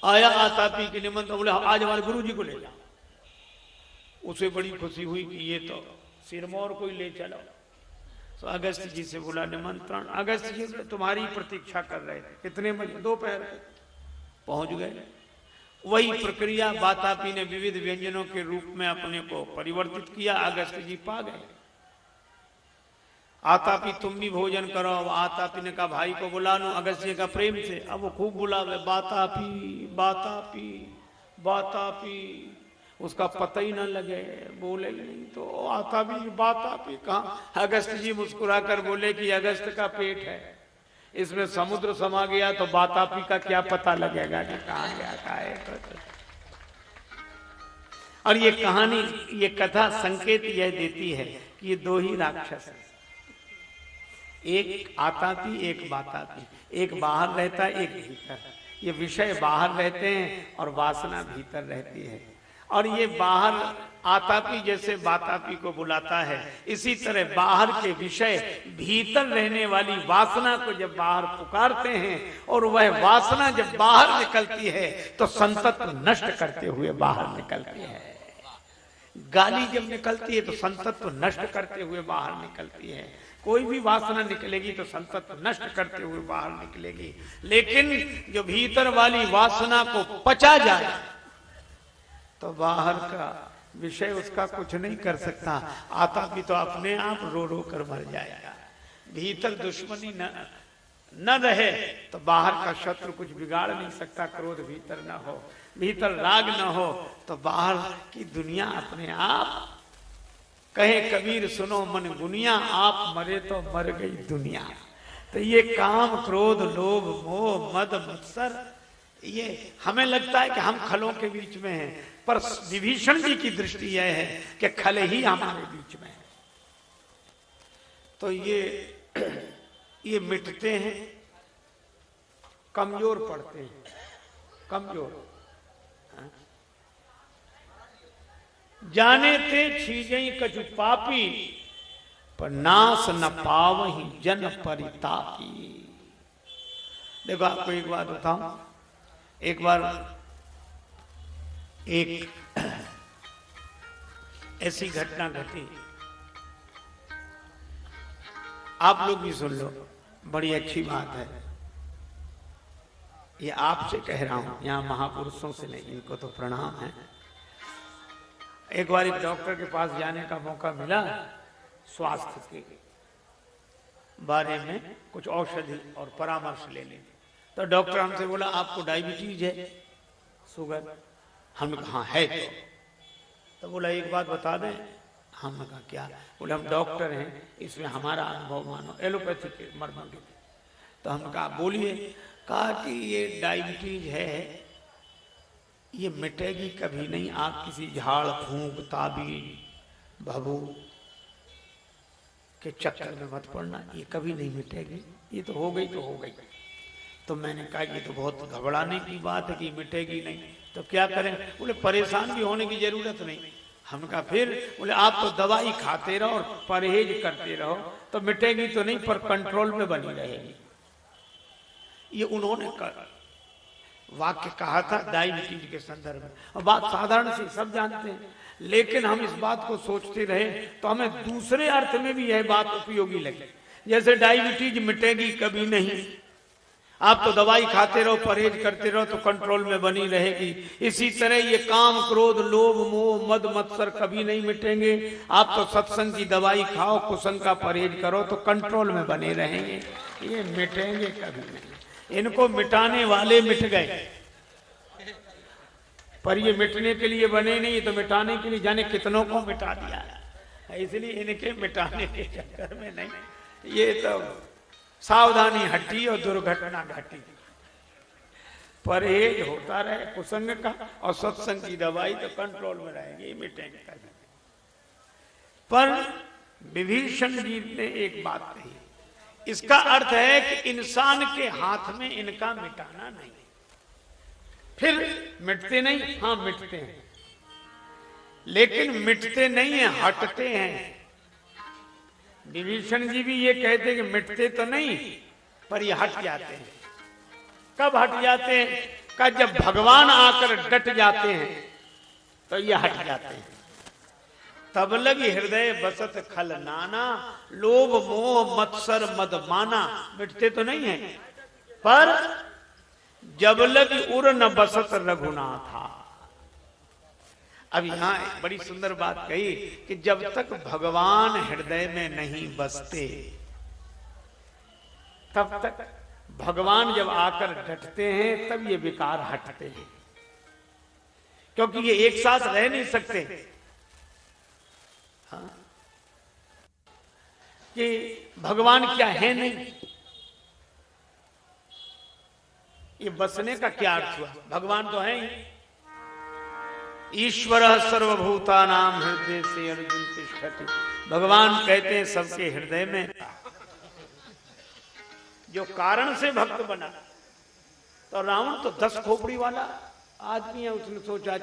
आया आतापी के निमंत्रण, बोले आज हमारे गुरु जी को ले जाओ। उसे बड़ी खुशी हुई कि ये तो सिरमौर कोई ले चलो। तो अगस्त जी से बोला निमंत्रण। अगस्त जी तुम्हारी प्रतीक्षा कर रहे थे, कितने बजे? दोपहर पहुंच गए। वही प्रक्रिया बातापी ने विविध व्यंजनों के रूप में अपने को परिवर्तित किया, अगस्त जी पा गए। आतापी तुम भी भोजन करो। आतापी ने कहा भाई को बुला लो, अगस्त जी का प्रेम से। अब वो खूब बुलावे बातापी बातापी बातापी, उसका पता ही ना लगे, बोले नहीं। तो आतापी बातापी कहाँ? अगस्त जी मुस्कुराकर बोले कि अगस्त का पेट है, इसमें समुद्र समा गया तो बातापी का क्या पता लगेगा कि कहाँ गया का है। और ये कहानी, ये कथा संकेत यह देती है कि ये 2 ही राक्षस हैं, एक आतापी एक बातापी, एक बाहर रहता है एक भीतर। ये विषय बाहर रहते हैं और वासना भीतर रहती है। और ये बाहर आतापी जैसे बातापी को बुलाता है, इसी तरह बाहर के विषय भीतर रहने वाली वासना को जब बाहर पुकारते हैं, और वह वासना जब बाहर निकलती है तो संतत्व नष्ट करते हुए बाहर निकलती है। गाली जब निकलती है तो संतत्व नष्ट करते हुए बाहर निकलती है। कोई भी वासना निकलेगी तो संतत्व नष्ट करते हुए बाहर निकलेगी। लेकिन जो भीतर वाली वासना को पचा जाए तो बाहर का विषय उसका कुछ नहीं कर सकता। आतापी तो अपने आप रो रो कर मर जाएगा। भीतर दुश्मनी न रहे तो बाहर का शत्रु कुछ बिगाड़ नहीं सकता। क्रोध भीतर न हो, भीतर राग न हो तो बाहर की दुनिया अपने आप, कहे कबीर सुनो मन गुनिया, आप मरे तो मर गई दुनिया। तो ये काम क्रोध लोभ मोह मद मत्सर, ये हमें लगता है कि हम खलों के बीच में हैं, पर विभीषण जी की दृष्टि यह है कि खल ही हमारे बीच में है। तो ये मिटते हैं, कमजोर पड़ते हैं, कमजोर। जाने ते छीजई कछु पापी, पर नाश न पावहि जन परितापी। देखो आपको एक बात बताऊं, एक बार एक ऐसी घटना घटी, आप लोग भी सुन लो, बड़ी अच्छी बात है। ये आपसे कह रहा हूं, यहां महापुरुषों से नहीं, इनको तो प्रणाम है। एक बार एक डॉक्टर के पास जाने का मौका मिला, स्वास्थ्य के बारे में कुछ औषधि और परामर्श लेने। तो डॉक्टर हमसे बोला आपको डायबिटीज है, शुगर? हमने कहा हाँ है। तो बोला एक बात बता दें। हमने कहा क्या? बोले हम डॉक्टर हैं, इसमें हमारा अनुभव मानो, एलोपैथी के मर्म के। तो हमने कहा बोलिए। कहा कि ये डायबिटीज है, ये मिटेगी कभी नहीं, आप किसी झाड़ फूंक ताबीज भभू के चक्कर में मत पड़ना, ये कभी नहीं मिटेगी, ये तो हो गई तो हो गई। तो मैंने कहा ये तो बहुत घबराने की बात है कि मिटेगी नहीं, तो क्या करें? बोले परेशान भी होने की जरूरत नहीं। हमने कहा फिर? बोले आप तो दवाई खाते रहो और परहेज करते रहो, तो मिटेगी तो नहीं पर कंट्रोल में बनी रहेगी। ये उन्होंने वाक्य कहा था डायबिटीज के संदर्भ में, और बात साधारण सी सब जानते हैं, लेकिन हम इस बात को सोचते रहे तो हमें दूसरे अर्थ में भी यह बात उपयोगी लगी। जैसे डायबिटीज मिटेगी कभी नहीं, आप तो दवाई खाते रहो परहेज करते रहो तो कंट्रोल में बनी रहेगी, इसी तरह ये काम क्रोध लोभ मोह मद मत्सर कभी नहीं मिटेंगे। आप तो सत्संग की दवाई खाओ, कुसंग का परहेज करो तो कंट्रोल में बने रहेंगे, ये मिटेंगे कभी नहीं। इनको मिटाने वाले मिट गए, पर ये मिटने के लिए बने नहीं, तो मिटाने के लिए जाने कितनों को मिटा दिया है। इसलिए इनके मिटाने के चक्कर में नहीं, ये तो सावधानी हटी और दुर्घटना घटी। परहेज होता रहे कुसंग का और सत्संग की दवाई तो कंट्रोल में रहेंगे, मिटेंगे कभी। पर विभीषण जी ने एक बात कही, इसका अर्थ है कि इंसान के हाथ में इनका मिटाना नहीं। फिर मिटते नहीं? हाँ मिटते हैं, लेकिन मिटते नहीं है, हटते हैं। विभीषण जी भी ये कहते कि मिटते तो नहीं पर ये हट जाते हैं। कब हट जाते हैं? का जब भगवान आकर डट जाते हैं तो ये हट जाते हैं। तब लगी हृदय बसत खल नाना, लोभ मोह मत्सर मद माना। मिटते तो नहीं है, पर जब लगी उर न बसत रघुनाथा। अब यहां बड़ी सुंदर बात कही कि जब तक भगवान हृदय में नहीं बसते तब तक, भगवान जब आकर डटते हैं तब ये विकार हटते हैं, क्योंकि ये एक साथ रह नहीं सकते। हाँ? कि भगवान क्या है नहीं, ये बसने का क्या अर्थ हुआ? भगवान तो है ही। ईश्वर सर्वभूतानां हृदय से अर्जुन तिष्ठति। भगवान कहते हैं सबके हृदय में। जो कारण से भक्त बना, तो रावण तो 10 खोपड़ी वाला आदमी है, उसने सोचा